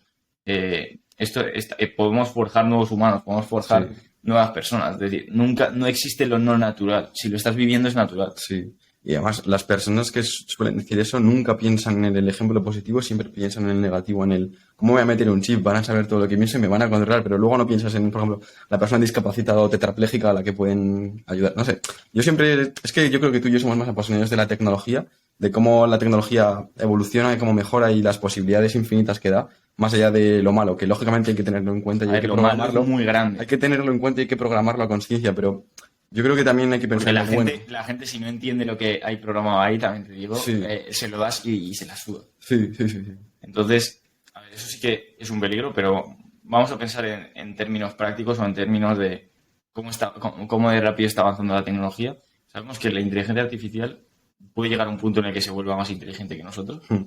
Podemos forjar nuevos humanos, podemos forjar Sí, nuevas personas. Es decir, nunca, no existe lo no natural. Si lo estás viviendo es natural. sí. Y además, las personas que suelen decir eso nunca piensan en el ejemplo positivo, siempre piensan en el negativo, en el cómo voy a meter un chip, van a saber todo lo que pienso y me van a controlar, pero luego no piensas en, por ejemplo, la persona discapacitada o tetrapléjica a la que pueden ayudar. No sé, yo siempre, es que yo creo que tú y yo somos más apasionados de la tecnología, de cómo la tecnología evoluciona y cómo mejora y las posibilidades infinitas que da, más allá de lo malo, que lógicamente hay que tenerlo en cuenta y A hay ver, que lo malo es programarlo. muy grande. Hay que tenerlo en cuenta y hay que programarlo a conciencia, pero yo creo que también hay que pensar Porque en lo bueno. la gente si no entiende lo que hay programado ahí, también te digo, Sí, se lo das y se la suda. sí, sí, sí, sí. Entonces, a ver, eso sí que es un peligro, pero vamos a pensar en términos prácticos o en términos de cómo de rápido está avanzando la tecnología. Sabemos que la inteligencia artificial puede llegar a un punto en el que se vuelva más inteligente que nosotros. Hmm.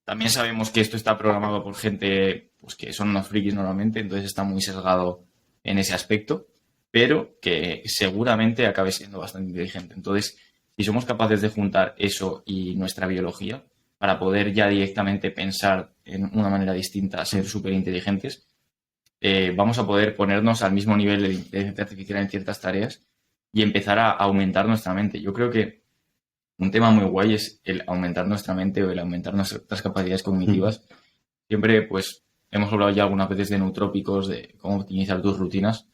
También sabemos que esto está programado por gente pues, que son unos frikis normalmente, entonces está muy sesgado en ese aspecto, pero que seguramente acabe siendo bastante inteligente. Entonces, si somos capaces de juntar eso y nuestra biología para poder ya directamente pensar en una manera distinta, ser súper inteligentes, vamos a poder ponernos al mismo nivel de inteligencia artificial en ciertas tareas y empezar a aumentar nuestra mente. Yo creo que un tema muy guay es el aumentar nuestra mente o el aumentar nuestras capacidades Hmm. cognitivas. Siempre, pues, hemos hablado ya algunas veces de nootrópicos, de cómo optimizar tus rutinas,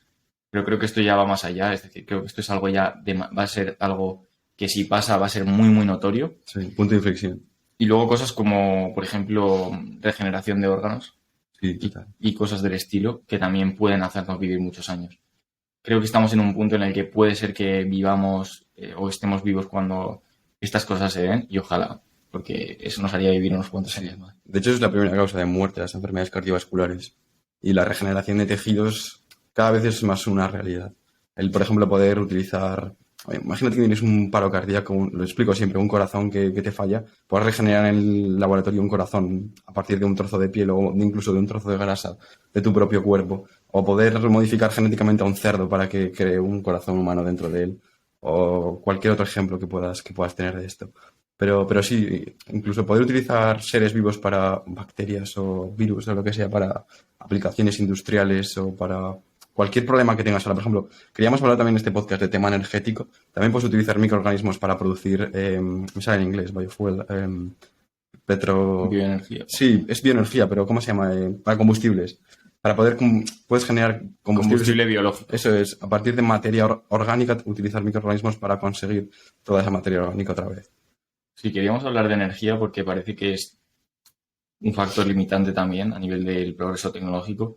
pero creo que esto ya va más allá. Es decir, creo que esto es algo va a ser algo que si pasa va a ser muy, muy notorio. Sí, punto de inflexión. Y luego cosas como, por ejemplo, regeneración de órganos Sí, total. y cosas del estilo que también pueden hacernos vivir muchos años. Creo que estamos en un punto en el que puede ser que vivamos o estemos vivos cuando estas cosas se den y ojalá, porque eso nos haría vivir unos cuantos años más. De hecho, es la primera causa de muerte, las enfermedades cardiovasculares. Y la regeneración de tejidos cada vez es más una realidad. El, por ejemplo, poder utilizar. Oye, imagínate que tienes un paro cardíaco, lo explico siempre, un corazón que te falla. Puedes regenerar en el laboratorio un corazón a partir de un trozo de piel o incluso de un trozo de grasa de tu propio cuerpo. O poder modificar genéticamente a un cerdo para que cree un corazón humano dentro de él. O cualquier otro ejemplo que puedas tener de esto. Pero sí, incluso poder utilizar seres vivos para bacterias o virus o lo que sea para aplicaciones industriales o para cualquier problema que tengas. Ahora, por ejemplo, queríamos hablar también en este podcast de tema energético. También puedes utilizar microorganismos para producir, me sale en inglés, biofuel, petro... Bioenergía. Sí, es bioenergía, pero ¿cómo se llama? Para combustibles. Para poder, puedes generar combustibles. Combustible biológico. Eso es, a partir de materia orgánica, utilizar microorganismos para conseguir toda esa materia orgánica otra vez. Sí, queríamos hablar de energía porque parece que es un factor limitante también a nivel del progreso tecnológico.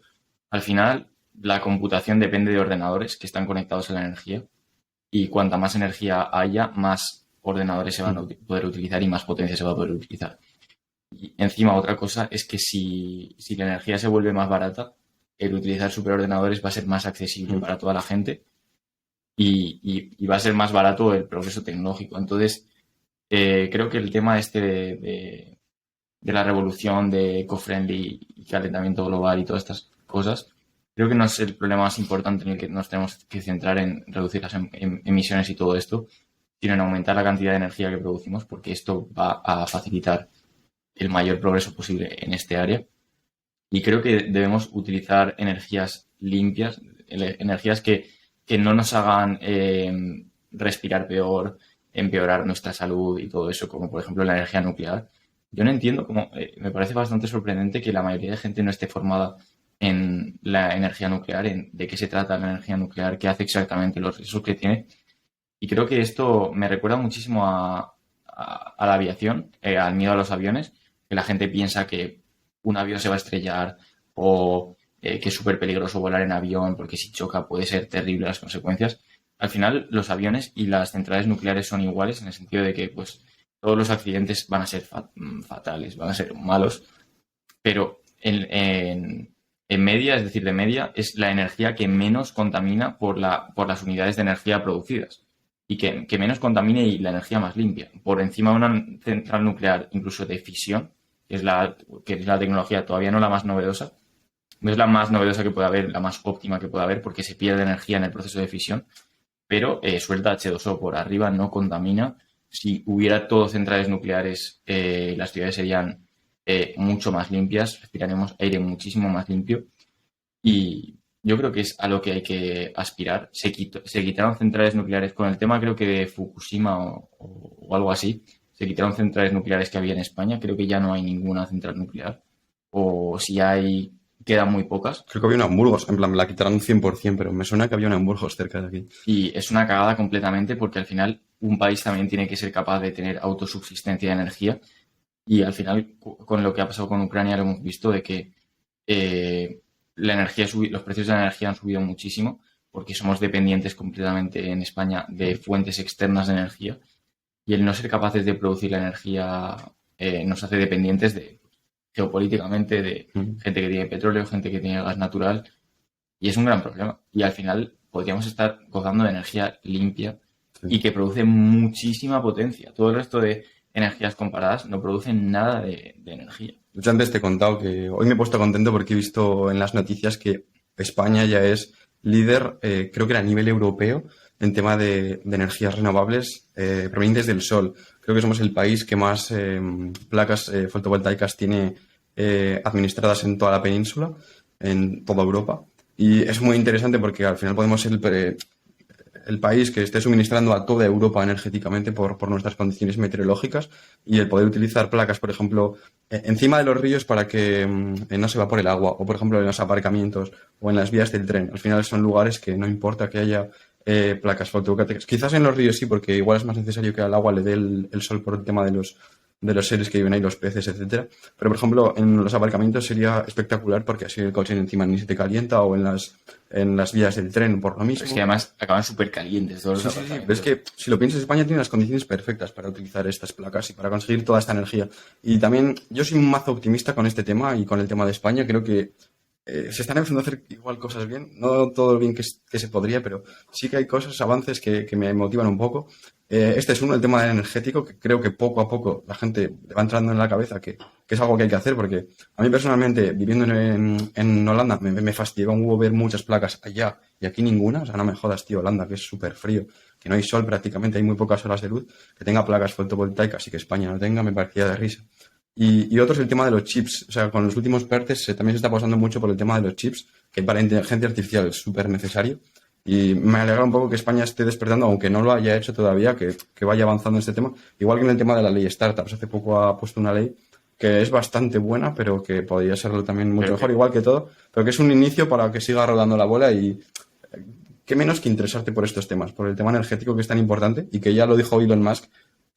Al final, la computación depende de ordenadores que están conectados a la energía y cuanta más energía haya, más ordenadores se van a poder utilizar y más potencia se va a poder utilizar. Y encima, otra cosa es que si la energía se vuelve más barata, el utilizar superordenadores va a ser más accesible para toda la gente y va a ser más barato el progreso tecnológico. Entonces, creo que el tema este de la revolución de eco-friendly y calentamiento global y todas estas cosas, creo que no es el problema más importante en el que nos tenemos que centrar en reducir las emisiones y todo esto, sino en aumentar la cantidad de energía que producimos, porque esto va a facilitar el mayor progreso posible en este área. Y creo que debemos utilizar energías limpias, energías que no nos hagan respirar peor, empeorar nuestra salud y todo eso, como por ejemplo la energía nuclear. Yo no entiendo cómo, me parece bastante sorprendente que la mayoría de gente no esté formada en la energía nuclear, en de qué se trata la energía nuclear, qué hace exactamente, los riesgos que tiene. Y creo que esto me recuerda muchísimo a la aviación, al miedo a los aviones, que la gente piensa que un avión se va a estrellar o que es súper peligroso volar en avión porque si choca puede ser terrible las consecuencias. Al final, los aviones y las centrales nucleares son iguales en el sentido de que pues todos los accidentes van a ser fatales, van a ser malos, pero en media, es decir, de media, es la energía que menos contamina por las unidades de energía producidas y que menos contamine y la energía más limpia. Por encima de una central nuclear, incluso de fisión, que es la tecnología todavía no la más novedosa, no es la más novedosa que puede haber, la más óptima que puede haber, porque se pierde energía en el proceso de fisión, pero suelta H2O por arriba, no contamina. Si hubiera todo centrales nucleares, las ciudades serían mucho más limpias, respiraremos aire muchísimo más limpio y yo creo que es a lo que hay que aspirar. Se quitaron centrales nucleares con el tema, creo que de Fukushima o algo así. Se quitaron centrales nucleares que había en España. Creo que ya no hay ninguna central nuclear. O si hay, quedan muy pocas. Creo que había una en Burgos, en plan, me la quitaron 100%, pero me suena que había una en Burgos cerca de aquí. Y es una cagada completamente porque al final un país también tiene que ser capaz de tener autosubsistencia de energía. Y al final, con lo que ha pasado con Ucrania, lo hemos visto de que la energía los precios de la energía han subido muchísimo porque somos dependientes completamente en España de fuentes externas de energía y el no ser capaces de producir la energía nos hace dependientes geopolíticamente de gente que tiene petróleo, gente que tiene gas natural y es un gran problema. Y al final podríamos estar gozando de energía limpia y que produce muchísima potencia. Todo el resto de energías comparadas no producen nada de energía. Yo antes te he contado que hoy me he puesto contento porque he visto en las noticias que España ya es líder, creo que era a nivel europeo, en tema de energías renovables provenientes del sol. Creo que somos el país que más placas fotovoltaicas tiene administradas en toda la península, en toda Europa. Y es muy interesante porque al final podemos ser el país que esté suministrando a toda Europa energéticamente por nuestras condiciones meteorológicas y el poder utilizar placas, por ejemplo, encima de los ríos para que no se evapore el agua o, por ejemplo, en los aparcamientos o en las vías del tren. Al final son lugares que no importa que haya placas fotovoltaicas. Quizás en los ríos sí, porque igual es más necesario que al agua le dé el sol por el tema de los seres que viven ahí, los peces, etcétera. Pero, por ejemplo, en los aparcamientos sería espectacular porque así el coche encima ni se te calienta o en las vías del tren por lo mismo. Es que además acaban súper calientes todos los aparcamientos. Pero es que, si lo piensas, España tiene las condiciones perfectas para utilizar estas placas y para conseguir toda esta energía. Y también, yo soy un mazo optimista con este tema y con el tema de España. Creo que se están empezando a hacer igual cosas bien. No todo lo bien que se podría, pero sí que hay cosas, avances que me motivan un poco. Este es uno, el tema energético, que creo que poco a poco la gente le va entrando en la cabeza que es algo que hay que hacer, porque a mí personalmente, viviendo en Holanda, me fastidió un huevo ver muchas placas allá y aquí ninguna. O sea, no me jodas, tío, Holanda, que es súper frío, que no hay sol prácticamente, hay muy pocas horas de luz, que tenga placas fotovoltaicas y que España no tenga, me parecía de risa. Y otro es el tema de los chips. O sea, con los últimos PERTES también se está pasando mucho por el tema de los chips, que para inteligencia artificial es súper necesario. Y me alegra un poco que España esté despertando, aunque no lo haya hecho todavía, que vaya avanzando en este tema. Igual que en el tema de la ley Startups. Hace poco ha puesto una ley que es bastante buena, pero que podría serlo también mucho mejor, igual que todo. Pero que es un inicio para que siga rodando la bola y qué menos que interesarte por estos temas, por el tema energético que es tan importante y que ya lo dijo Elon Musk,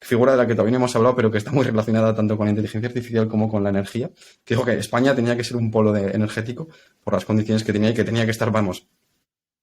figura de la que todavía no hemos hablado, pero que está muy relacionada tanto con la inteligencia artificial como con la energía, que dijo que España tenía que ser un polo energético por las condiciones que tenía y que tenía que estar, vamos,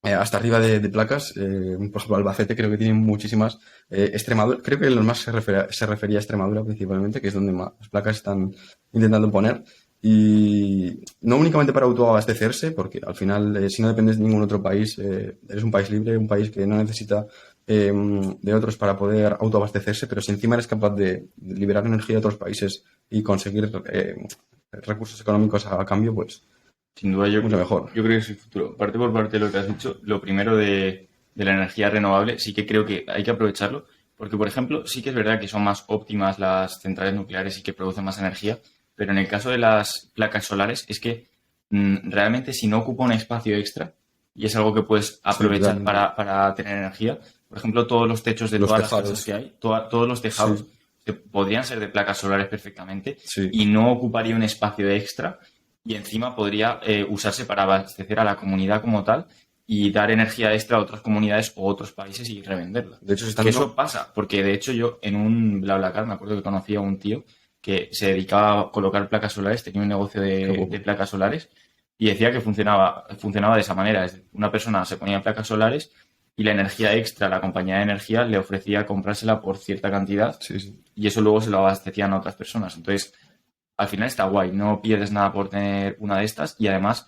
hasta arriba de placas. Por ejemplo, Albacete creo que tiene muchísimas. Extremadura, creo que Elon Musk se refería a Extremadura principalmente, que es donde más placas están intentando poner. Y no únicamente para autoabastecerse, porque al final, si no dependes de ningún otro país, eres un país libre, un país que no necesita de otros para poder autoabastecerse, pero si encima eres capaz de liberar energía de otros países y conseguir recursos económicos a cambio, pues sin duda mucho mejor. Yo creo que es el futuro. Parte por parte de lo que has dicho, lo primero de la energía renovable, sí que creo que hay que aprovecharlo, porque por ejemplo, sí que es verdad que son más óptimas las centrales nucleares y que producen más energía, pero en el caso de las placas solares es que realmente si no ocupa un espacio extra, y es algo que puedes aprovechar para tener energía, por ejemplo, todos los techos de todas las casas que hay, todos los tejados podrían ser de placas solares perfectamente y no ocuparía un espacio extra y encima podría usarse para abastecer a la comunidad como tal y dar energía extra a otras comunidades o otros países y revenderla. De hecho, eso pasa, porque de hecho yo en un BlaBlaCar me acuerdo que conocí a un tío que se dedicaba a colocar placas solares, tenía un negocio de placas solares y decía que funcionaba de esa manera. Es decir, una persona se ponía placas solares y la energía extra, la compañía de energía le ofrecía comprársela por cierta cantidad y eso luego se lo abastecían a otras personas. Entonces, al final está guay, no pierdes nada por tener una de estas y además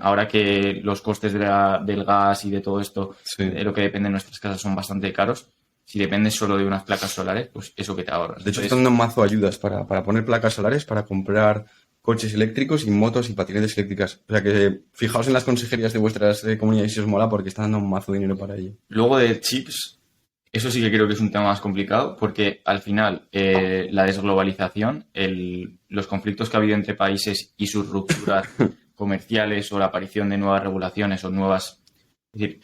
ahora que los costes del gas y de todo esto, Sí. de lo que depende de nuestras casas, son bastante caros, si dependes solo de unas placas solares, pues eso que te ahorras. De hecho, Entonces, están dando un mazo de ayudas para poner placas solares, para comprar coches eléctricos y motos y patinetes eléctricas. O sea que fijaos en las consejerías de vuestras comunidades si os mola porque están dando un mazo de dinero para ello. luego de chips, eso sí que creo que es un tema más complicado porque al final la desglobalización, los conflictos que ha habido entre países y sus rupturas comerciales o la aparición de nuevas regulaciones o nuevas... Es decir,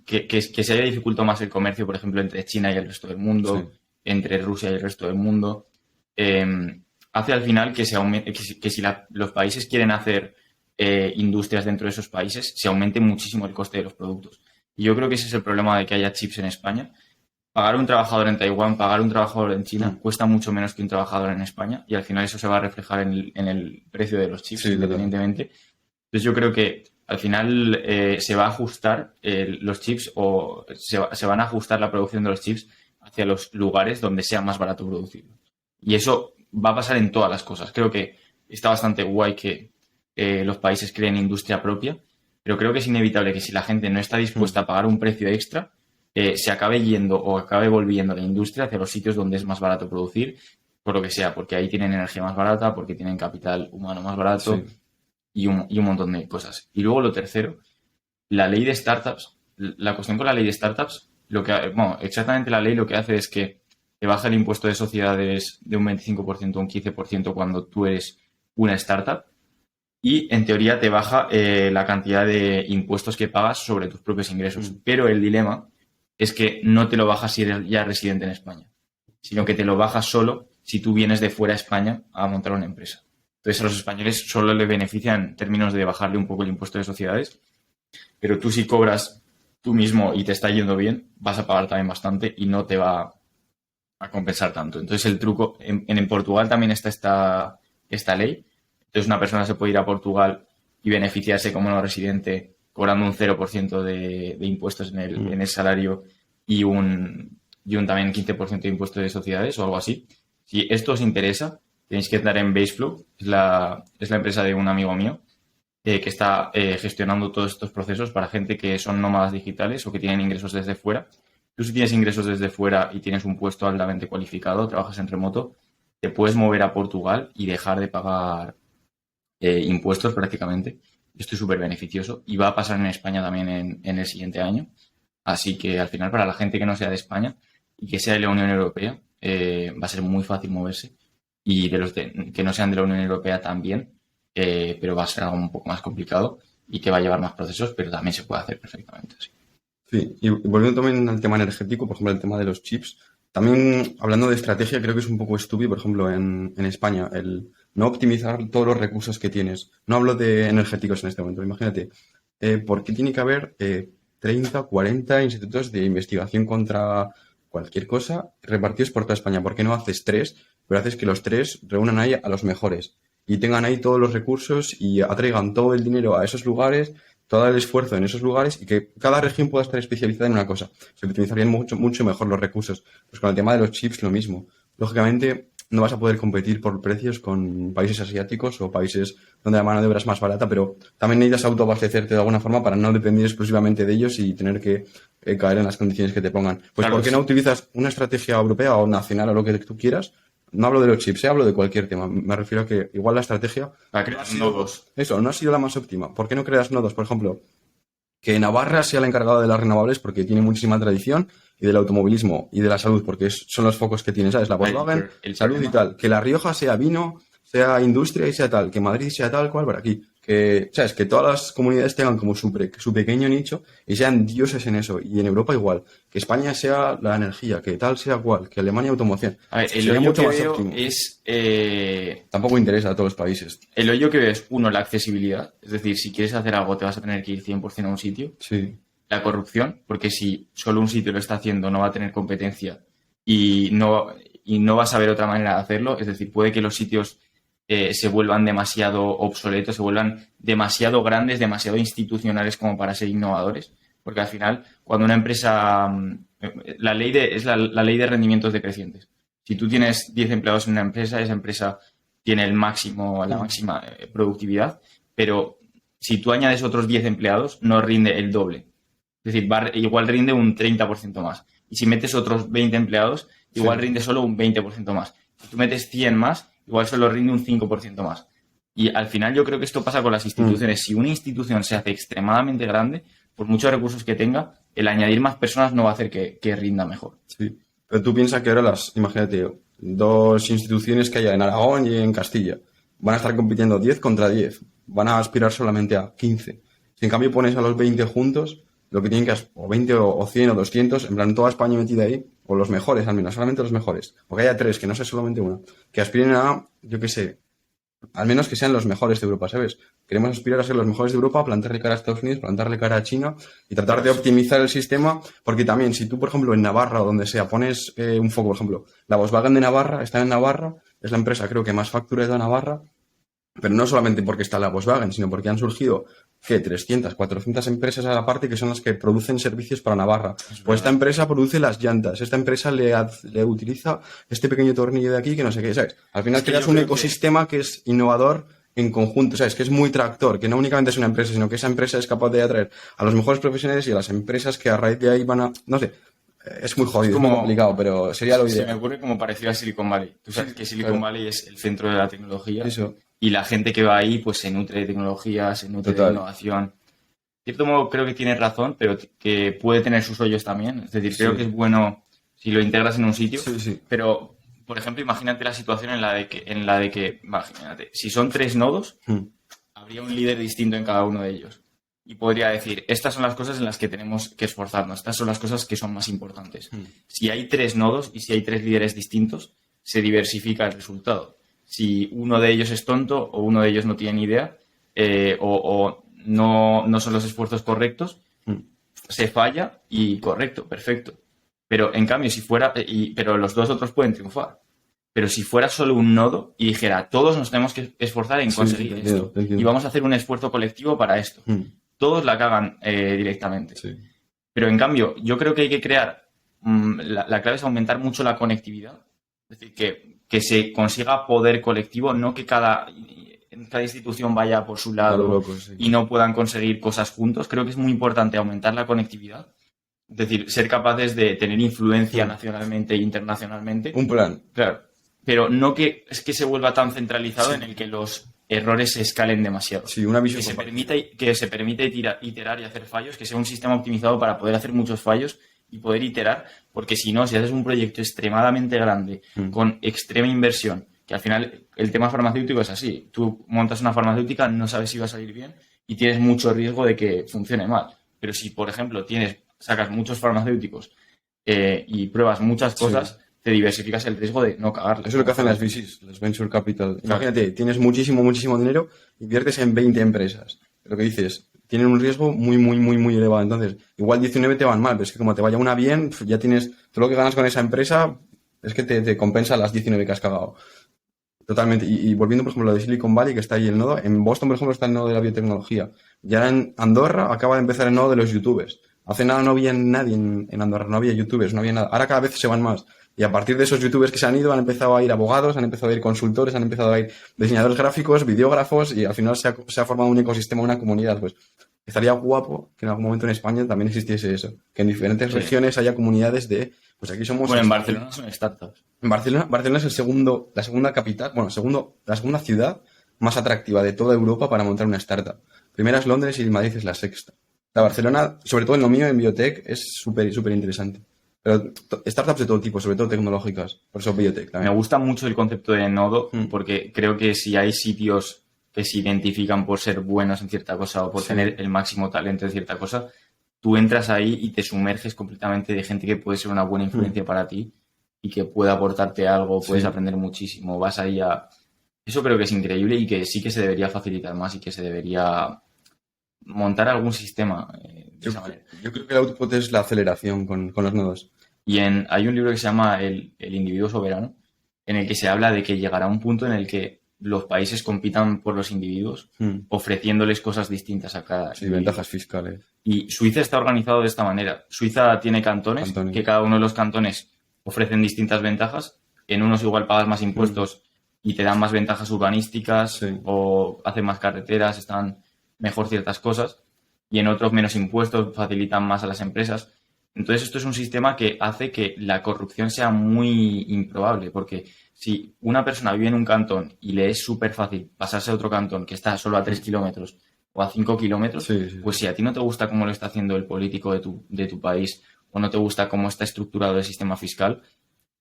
que se haya dificultado más el comercio, por ejemplo, entre China y el resto del mundo, Sí. entre Rusia y el resto del mundo, hace al final que, que si los países quieren hacer industrias dentro de esos países, se aumente muchísimo el coste de los productos. Y yo creo que ese es el problema de que haya chips en España. Pagar un trabajador en Taiwán, pagar un trabajador en China cuesta mucho menos que un trabajador en España y al final eso se va a reflejar en el precio de los chips Sí, independientemente. Entonces yo creo que al final se va a ajustar los chips o se van a ajustar la producción de los chips hacia los lugares donde sea más barato producirlo. Y eso va a pasar en todas las cosas. Creo que está bastante guay que los países creen industria propia, pero creo que es inevitable que si la gente no está dispuesta a pagar un precio extra, se acabe yendo o acabe volviendo la industria hacia los sitios donde es más barato producir, por lo que sea, porque ahí tienen energía más barata, porque tienen capital humano más barato Sí. y un montón de cosas. Y luego lo tercero, la ley de startups. La cuestión con la ley de startups, exactamente la ley lo que hace es que te baja el impuesto de sociedades de un 25% a un 15% cuando tú eres una startup y en teoría te baja la cantidad de impuestos que pagas sobre tus propios ingresos. Pero el dilema es que no te lo bajas si eres ya residente en España, sino que te lo bajas solo si tú vienes de fuera a España a montar una empresa. Entonces a los españoles solo le benefician en términos de bajarle un poco el impuesto de sociedades, pero tú si cobras tú mismo y te está yendo bien, vas a pagar también bastante y no te va a compensar tanto. Entonces el truco, en Portugal también está esta ley. Entonces una persona se puede ir a Portugal y beneficiarse como no residente cobrando un 0% de impuestos en el salario y un también 15% de impuestos de sociedades o algo así. Si esto os interesa, tenéis que entrar en Baseflow, es la empresa de un amigo mío que está gestionando todos estos procesos para gente que son nómadas digitales o que tienen ingresos desde fuera. Tú si tienes ingresos desde fuera y tienes un puesto altamente cualificado, trabajas en remoto, te puedes mover a Portugal y dejar de pagar impuestos prácticamente. Esto es súper beneficioso y va a pasar en España también en el siguiente año. Así que al final para la gente que no sea de España y que sea de la Unión Europea va a ser muy fácil moverse y de los que no sean de la Unión Europea también, pero va a ser algo un poco más complicado y que va a llevar más procesos, pero también se puede hacer perfectamente así. Sí, y volviendo también al tema energético, por ejemplo, el tema de los chips, también hablando de estrategia, creo que es un poco estúpido, por ejemplo, en España, el no optimizar todos los recursos que tienes. No hablo de energéticos en este momento, imagínate, ¿por qué tiene que haber 30, 40 institutos de investigación contra cualquier cosa repartidos por toda España? ¿Por qué no haces tres, pero haces que los tres reúnan ahí a los mejores y tengan ahí todos los recursos y atraigan todo el dinero a esos lugares, todo el esfuerzo en esos lugares y que cada región pueda estar especializada en una cosa? Se utilizarían mucho, mucho mejor los recursos. Pues con el tema de los chips, lo mismo. Lógicamente, no vas a poder competir por precios con países asiáticos o países donde la mano de obra es más barata, pero también necesitas autoabastecerte de alguna forma para no depender exclusivamente de ellos y tener que caer en las condiciones que te pongan. Pues Claro, ¿por qué no utilizas una estrategia europea o nacional o lo que tú quieras? No hablo de los chips, hablo de cualquier tema. Me refiero a que igual la estrategia para crear nodos. eso, no ha sido la más óptima. ¿Por qué no creas nodos? Por ejemplo, que Navarra sea la encargada de las renovables porque tiene muchísima tradición y del automovilismo y de la salud porque son los focos que tiene, ¿sabes? La Volkswagen, El salud y problema- tal. Que La Rioja sea vino, sea industria y sea tal. Que Madrid sea tal cual por aquí. Que, ¿sabes? Que todas las comunidades tengan como su pequeño nicho y sean dioses en eso. Y en Europa igual. Que España sea la energía, que tal sea cual. Que Alemania automoción. A ver, el Sería hoyo mucho que más veo óptimo. es Tampoco interesa a todos los países. el hoyo que veo es, uno, la accesibilidad. Es decir, si quieres hacer algo, te vas a tener que ir 100% a un sitio. Sí. La corrupción, porque si solo un sitio lo está haciendo, no va a tener competencia y no va a saber otra manera de hacerlo. Es decir, puede que los sitios se vuelvan demasiado obsoletos, se vuelvan demasiado grandes, demasiado institucionales como para ser innovadores. Porque al final, cuando una empresa. Es la ley de rendimientos decrecientes. Si tú tienes 10 empleados en una empresa, esa empresa tiene la máxima productividad, pero si tú añades otros 10 empleados, no rinde el doble. Es decir, igual rinde un 30% más. Y si metes otros 20 empleados, igual rinde solo un 20% más. Si tú metes 100 más, igual solo rinde un 5% más. Y al final yo creo que esto pasa con las instituciones. Si una institución se hace extremadamente grande, por muchos recursos que tenga, el añadir más personas no va a hacer que rinda mejor. Sí. Pero tú piensas que ahora imagínate, 2 instituciones que haya en Aragón y en Castilla, van a estar compitiendo 10 contra 10. Van a aspirar solamente a 15. Si en cambio pones a los 20 juntos, lo que tienen que o 20 o 100 o 200, en plan toda España metida ahí, o los mejores al menos, solamente los mejores. O que haya 3, que no sea solamente uno. Que aspiren a, yo qué sé, al menos que sean los mejores de Europa, ¿sabes? Queremos aspirar a ser los mejores de Europa, plantarle cara a Estados Unidos, plantarle cara a China y tratar de optimizar el sistema, porque también si tú, por ejemplo, en Navarra o donde sea, pones un foco, por ejemplo, la Volkswagen de Navarra está en Navarra, es la empresa creo que más factura de Navarra, pero no solamente porque está la Volkswagen, sino porque han surgido, 300, 400 empresas a la parte que son las que producen servicios para Navarra. Pues esta empresa produce las llantas, esta empresa le utiliza este pequeño tornillo de aquí que no sé qué, ¿sabes? Al final creas un ecosistema que es innovador en conjunto, ¿sabes? Que es muy tractor, que no únicamente es una empresa, sino que esa empresa es capaz de atraer a los mejores profesionales y a las empresas que a raíz de ahí van a, no sé, es muy jodido, es muy complicado, pero sería lo ideal. Se me ocurre como parecido a Silicon Valley. Tú sabes que Silicon Valley es el centro de la tecnología. Eso. Y la gente que va ahí pues se nutre de tecnología, se nutre de innovación. De cierto modo creo que tienes razón, pero que puede tener sus hoyos también. Es decir, creo que es bueno si lo integras en un sitio. Sí. Pero, por ejemplo, imagínate la situación en la de que imagínate, si son 3 nodos, habría un líder distinto en cada uno de ellos. Y podría decir, estas son las cosas en las que tenemos que esforzarnos, estas son las cosas que son más importantes. Si hay 3 nodos y si hay 3 líderes distintos, se diversifica el resultado. Si uno de ellos es tonto o uno de ellos no tiene ni idea o no son los esfuerzos correctos, se falla y correcto, perfecto. Pero en cambio, pero los 2 otros pueden triunfar. Pero si fuera solo un nodo y dijera, todos nos tenemos que esforzar en conseguir esto y vamos a hacer un esfuerzo colectivo para esto, todos la cagan directamente. Sí. Pero en cambio, yo creo que hay que crear, la clave es aumentar mucho la conectividad. Es decir, que se consiga poder colectivo, no que cada institución vaya por su lado y no puedan conseguir cosas juntos. Creo que es muy importante aumentar la conectividad. Es decir, ser capaces de tener influencia nacionalmente e internacionalmente. Un plan. Claro. Pero no que se vuelva tan centralizado en el que los errores se escalen demasiado. Sí, una visión que se permita iterar y hacer fallos, que sea un sistema optimizado para poder hacer muchos fallos y poder iterar, porque si no, si haces un proyecto extremadamente grande, con extrema inversión, que al final el tema farmacéutico es así, tú montas una farmacéutica, no sabes si va a salir bien y tienes mucho riesgo de que funcione mal. Pero si, por ejemplo, sacas muchos farmacéuticos y pruebas muchas cosas, te diversificas el riesgo de no cagarla. Eso es lo que hacen las VCs, las Venture Capital. Claro. Imagínate, tienes muchísimo dinero, inviertes en 20 empresas. Lo que dices, tienen un riesgo muy, muy, muy, muy elevado. Entonces, igual 19 te van mal, pero es que como te vaya una bien, ya tienes todo lo que ganas con esa empresa, es que te compensa las 19 que has cagado. Totalmente. Y volviendo, por ejemplo, a lo de Silicon Valley, que está ahí el nodo, en Boston, por ejemplo, está el nodo de la biotecnología. Ya en Andorra acaba de empezar el nodo de los youtubers. Hace nada no había nadie en Andorra, no había youtubers, no había nada. Ahora cada vez se van más. Y a partir de esos youtubers que se han ido, han empezado a ir abogados, han empezado a ir consultores, han empezado a ir diseñadores gráficos, videógrafos, y al final se ha formado un ecosistema, una comunidad. Pues estaría guapo que en algún momento en España también existiese eso. Que en diferentes regiones haya comunidades de... Pues aquí somos... Bueno, en Barcelona son startups. En Barcelona es la segunda capital, la segunda ciudad más atractiva de toda Europa para montar una startup. Primera es Londres y Madrid es la sexta. La Barcelona, sobre todo en lo mío, en biotech, es súper interesante. Pero startups de todo tipo, sobre todo tecnológicas, por eso biotech también. Me gusta mucho el concepto de nodo, porque creo que si hay sitios que se identifican por ser buenos en cierta cosa o por tener el máximo talento en cierta cosa, tú entras ahí y te sumerges completamente de gente que puede ser una buena influencia para ti y que puede aportarte algo, puedes aprender muchísimo, vas ahí a... Eso creo que es increíble y que sí que se debería facilitar más y que se debería montar algún sistema de esa manera. Yo creo que el output es la aceleración con los nodos. Y hay un libro que se llama El individuo soberano, en el que se habla de que llegará un punto en el que los países compitan por los individuos, ofreciéndoles cosas distintas a cada individuo. Ventajas fiscales. Y Suiza está organizado de esta manera. Suiza tiene cantones, que cada uno de los cantones ofrecen distintas ventajas. En unos igual pagas más impuestos y te dan más ventajas urbanísticas o hacen más carreteras, están mejor ciertas cosas y en otros menos impuestos, facilitan más a las empresas. Entonces, esto es un sistema que hace que la corrupción sea muy improbable, porque si una persona vive en un cantón y le es súper fácil pasarse a otro cantón que está solo a 3 kilómetros o a 5 kilómetros, Sí, sí, pues si a ti no te gusta cómo lo está haciendo el político de tu país o no te gusta cómo está estructurado el sistema fiscal,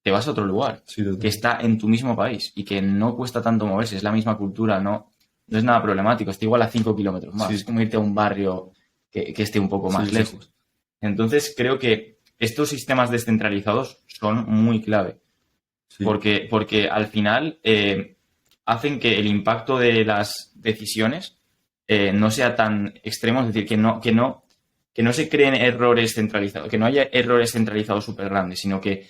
te vas a otro lugar sí, total. que está en tu mismo país y que no cuesta tanto moverse, es la misma cultura, no es nada problemático, está igual a 5 kilómetros más, Sí, es como irte a un barrio que esté un poco sí, más sí, sí. lejos. Entonces creo que estos sistemas descentralizados son muy clave, Sí. porque al final hacen que el impacto de las decisiones no sea tan extremo, es decir, que no se creen errores centralizados, que no haya errores centralizados súper grandes, sino que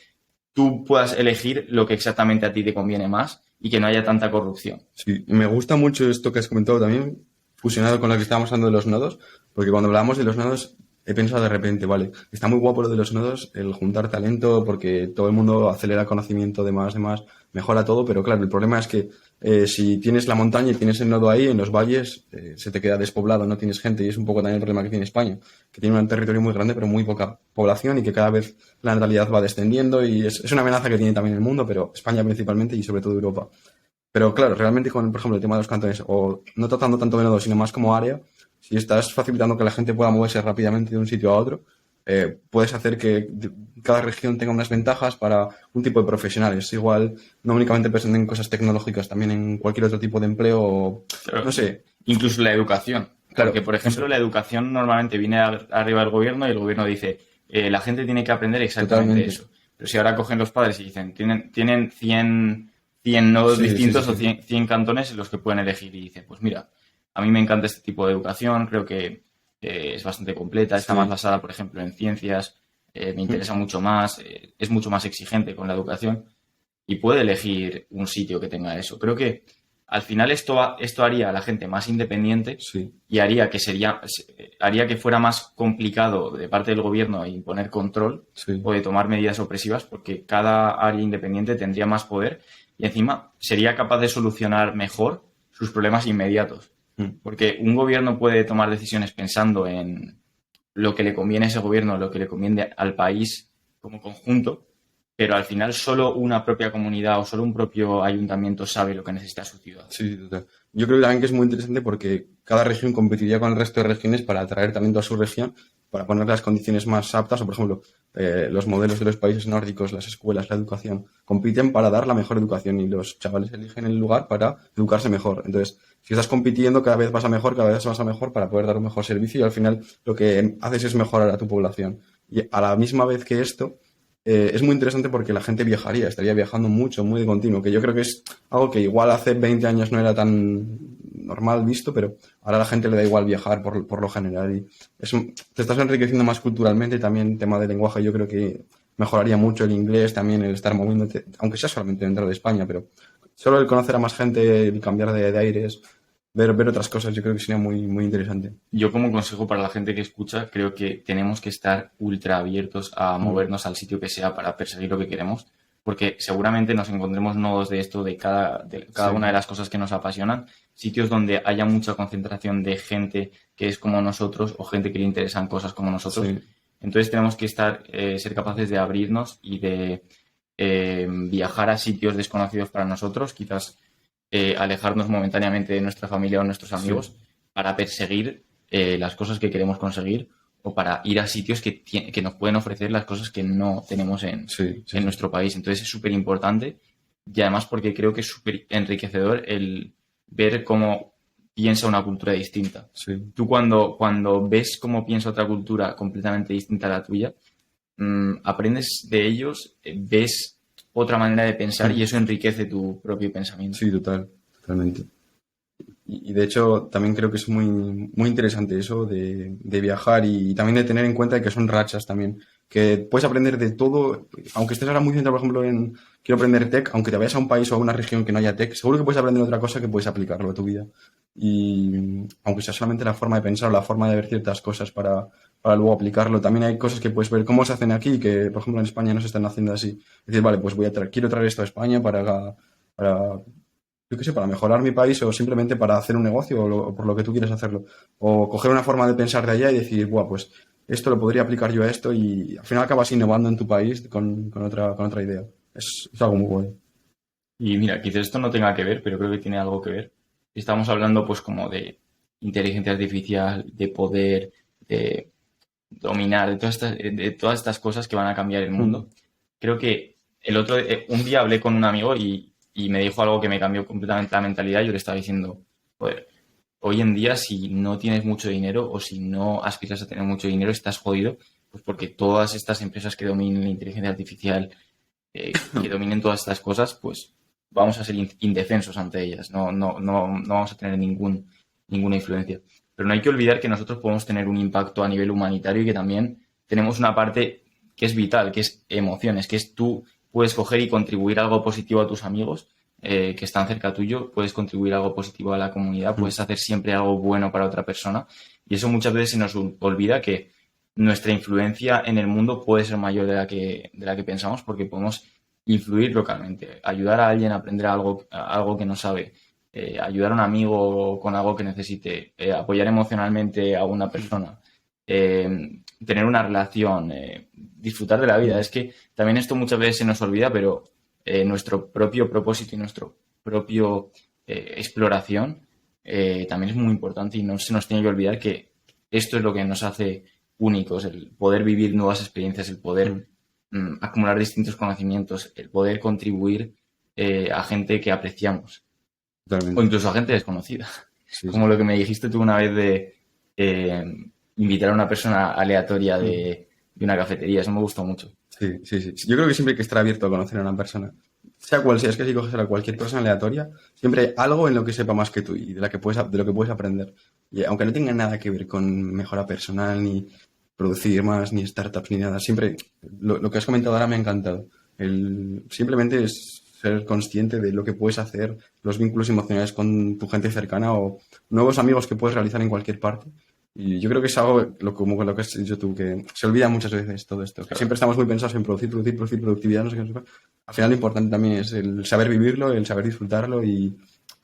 tú puedas elegir lo que exactamente a ti te conviene más y que no haya tanta corrupción. Sí, y me gusta mucho esto que has comentado también, fusionado con lo que estábamos hablando de los nodos, porque cuando hablamos de los nodos he pensado de repente, vale, está muy guapo lo de los nodos, el juntar talento, porque todo el mundo acelera conocimiento de más, mejora todo, pero claro, el problema es que si tienes la montaña y tienes el nodo ahí, en los valles se te queda despoblado, no tienes gente, y es un poco también el problema que tiene España, que tiene un territorio muy grande, pero muy poca población y que cada vez la natalidad va descendiendo y es una amenaza que tiene también el mundo, pero España principalmente y sobre todo Europa. Pero claro, realmente con, por ejemplo, el tema de los cantones, o no tratando tanto de nodos, sino más como área, si estás facilitando que la gente pueda moverse rápidamente de un sitio a otro, puedes hacer que cada región tenga unas ventajas para un tipo de profesionales. Igual, no únicamente pensando en cosas tecnológicas, también en cualquier otro tipo de empleo, o, Pero no sé, incluso la educación, porque claro, por ejemplo eso, la educación normalmente viene arriba del gobierno y el gobierno dice, la gente tiene que aprender exactamente totalmente. eso. Pero si ahora cogen los padres y dicen, tienen 100 nodos Sí, sí, sí, distintos o sí. 100 cantones en los que pueden elegir y dicen, pues mira, a mí me encanta este tipo de educación, creo que es bastante completa, está más Sí. basada, por ejemplo, en ciencias, me interesa mucho más, es mucho más exigente con la educación y puede elegir un sitio que tenga eso. Creo que al final esto haría a la gente más independiente Sí, y haría que fuera más complicado de parte del gobierno imponer control sí. o de tomar medidas opresivas porque cada área independiente tendría más poder y encima sería capaz de solucionar mejor sus problemas inmediatos. Mm. Porque un gobierno puede tomar decisiones pensando en lo que le conviene a ese gobierno, lo que le conviene al país como conjunto, pero al final solo una propia comunidad o solo un propio ayuntamiento sabe lo que necesita su ciudad. Sí, total. Yo creo también que es muy interesante porque cada región competiría con el resto de regiones para atraer talento a su región, para poner las condiciones más aptas, o por ejemplo, los modelos de los países nórdicos, las escuelas, la educación, compiten para dar la mejor educación y los chavales eligen el lugar para educarse mejor. Entonces, si estás compitiendo, cada vez vas a mejor, cada vez vas a mejor para poder dar un mejor servicio y al final lo que haces es mejorar a tu población. Y a la misma vez que esto, es muy interesante porque la gente viajaría, estaría viajando mucho, muy de continuo, que yo creo que es algo que igual hace 20 años no era tan normal visto, pero ahora a la gente le da igual viajar por lo general y te estás enriqueciendo más culturalmente, también tema de lenguaje, yo creo que mejoraría mucho el inglés, también el estar moviéndote, aunque sea solamente dentro de España, pero solo el conocer a más gente y cambiar de aires, ver otras cosas, yo creo que sería muy, muy interesante. Yo como consejo para la gente que escucha, creo que tenemos que estar ultra abiertos a Mm, movernos al sitio que sea para perseguir lo que queremos, porque seguramente nos encontremos nodos de esto, de cada una de sí, las cosas que nos apasionan, sitios donde haya mucha concentración de gente que es como nosotros o gente que le interesan cosas como nosotros. sí, Entonces tenemos que ser capaces de abrirnos y de viajar a sitios desconocidos para nosotros, quizás alejarnos momentáneamente de nuestra familia o nuestros sí, amigos para perseguir las cosas que queremos conseguir o para ir a sitios que nos pueden ofrecer las cosas que no tenemos sí, sí, en sí, nuestro país. Entonces es súper importante y además porque creo que es súper enriquecedor el ver cómo piensa una cultura distinta. sí. Tú cuando ves cómo piensa otra cultura completamente distinta a la tuya, aprendes de ellos, ves otra manera de pensar y eso enriquece tu propio pensamiento. Sí, total, totalmente. Y de hecho, también creo que es muy, muy interesante eso de viajar y también de tener en cuenta que son rachas también. Que puedes aprender de todo, aunque estés ahora muy centrado, por ejemplo, en quiero aprender tech, aunque te vayas a un país o a una región que no haya tech, seguro que puedes aprender otra cosa que puedes aplicarlo a tu vida. Y aunque sea solamente la forma de pensar o la forma de ver ciertas cosas para luego aplicarlo, también hay cosas que puedes ver cómo se hacen aquí, que por ejemplo en España no se están haciendo así. Es decir, vale, pues quiero traer esto a España para yo qué sé, para mejorar mi país o simplemente para hacer un negocio o por lo que tú quieres hacerlo. O coger una forma de pensar de allá y decir, buah, pues esto lo podría aplicar yo a esto y al final acabas innovando en tu país con otra idea. Es algo muy bueno. Y mira, quizás esto no tenga que ver, pero creo que tiene algo que ver. Estamos hablando pues como de inteligencia artificial, de poder, de dominar, de todas estas cosas que van a cambiar el Mm. mundo. Creo que un día hablé con un amigo y me dijo algo que me cambió completamente la mentalidad. Yo le estaba diciendo, joder, hoy en día si no tienes mucho dinero o si no aspiras a tener mucho dinero, estás jodido, pues porque todas estas empresas que dominen la inteligencia artificial, que dominen todas estas cosas, pues vamos a ser indefensos ante ellas, no vamos a tener ninguna influencia. Pero no hay que olvidar que nosotros podemos tener un impacto a nivel humanitario y que también tenemos una parte que es vital, que es emociones, que es tú puedes coger y contribuir algo positivo a tus amigos que están cerca tuyo, puedes contribuir algo positivo a la comunidad, puedes hacer siempre algo bueno para otra persona. Y eso muchas veces se nos olvida que nuestra influencia en el mundo puede ser mayor de la que pensamos porque podemos influir localmente, ayudar a alguien a aprender algo que no sabe, ayudar a un amigo con algo que necesite, apoyar emocionalmente a una persona, tener una relación, disfrutar de la vida. Es que también esto muchas veces se nos olvida, pero nuestro propio propósito y nuestro propio exploración también es muy importante y no se nos tiene que olvidar que esto es lo que nos hace únicos, el poder vivir nuevas experiencias, el poder acumular distintos conocimientos, el poder contribuir a gente que apreciamos o Totalmente. incluso a gente desconocida. Sí, sí. Como lo que me dijiste tú una vez de eh, invitar a una persona aleatoria Mm. de una cafetería, eso me gustó mucho. Sí, sí, sí. Yo creo que siempre hay que estar abierto a conocer a una persona. Sea cual sea, es que si coges a cualquier persona aleatoria, siempre hay algo en lo que sepa más que tú y de lo que puedes aprender. Y aunque no tenga nada que ver con mejora personal, ni producir más, ni startups, ni nada, siempre lo que has comentado ahora me ha encantado. Simplemente es ser consciente de lo que puedes hacer, los vínculos emocionales con tu gente cercana o nuevos amigos que puedes realizar en cualquier parte. Y yo creo que es algo como lo que has dicho tú, que se olvida muchas veces todo esto. Que Claro. siempre estamos muy pensados en producir, productividad, no sé qué, no sé qué. Al final lo importante también es el saber vivirlo, el saber disfrutarlo y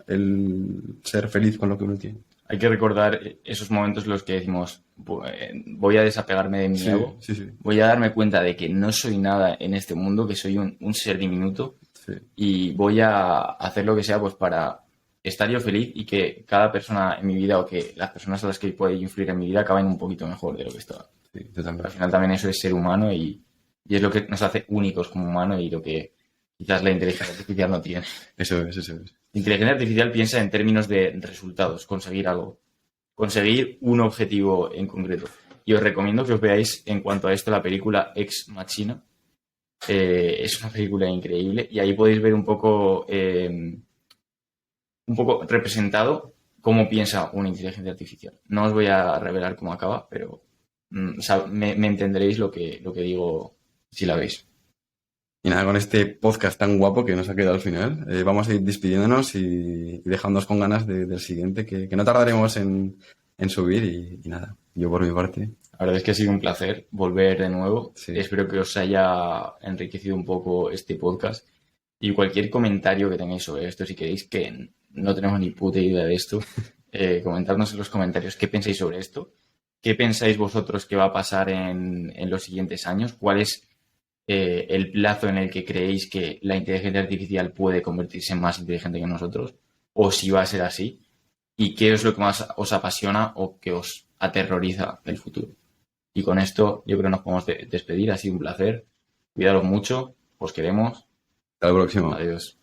el ser feliz con lo que uno tiene. Hay que recordar esos momentos en los que decimos, voy a desapegarme de mi Sí, ego, sí, sí, voy a darme cuenta de que no soy nada en este mundo, que soy un ser diminuto sí, y voy a hacer lo que sea pues para estar yo feliz y que cada persona en mi vida o que las personas a las que pueda influir en mi vida acaben un poquito mejor de lo que estaba. sí, Al totalmente. final también eso es ser humano y es lo que nos hace únicos como humanos y lo que quizás la inteligencia artificial no tiene. Eso es, eso es. La inteligencia artificial piensa en términos de resultados, conseguir algo, conseguir un objetivo en concreto. Y os recomiendo que os veáis en cuanto a esto la película Ex Machina. Es una película increíble y ahí podéis ver un poco representado cómo piensa una inteligencia artificial. No os voy a revelar cómo acaba, pero me entenderéis lo que digo si la veis. Y nada, con este podcast tan guapo que nos ha quedado al final, vamos a ir despidiéndonos y dejándonos con ganas del siguiente, que no tardaremos en subir y nada, yo por mi parte, La verdad es que ha sido un placer volver de nuevo. sí. Espero que os haya enriquecido un poco este podcast. Y cualquier comentario que tengáis sobre esto, si queréis que no tenemos ni puta idea de esto, comentadnos en los comentarios qué pensáis sobre esto, qué pensáis vosotros que va a pasar en los siguientes años, cuál es el plazo en el que creéis que la inteligencia artificial puede convertirse en más inteligente que nosotros, o si va a ser así, y qué es lo que más os apasiona o que os aterroriza del futuro. Y con esto yo creo que nos podemos despedir. Ha sido un placer. Cuidaros mucho. Os queremos. Hasta la próxima. Adiós.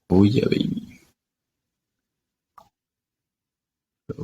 Uy, ya, baby.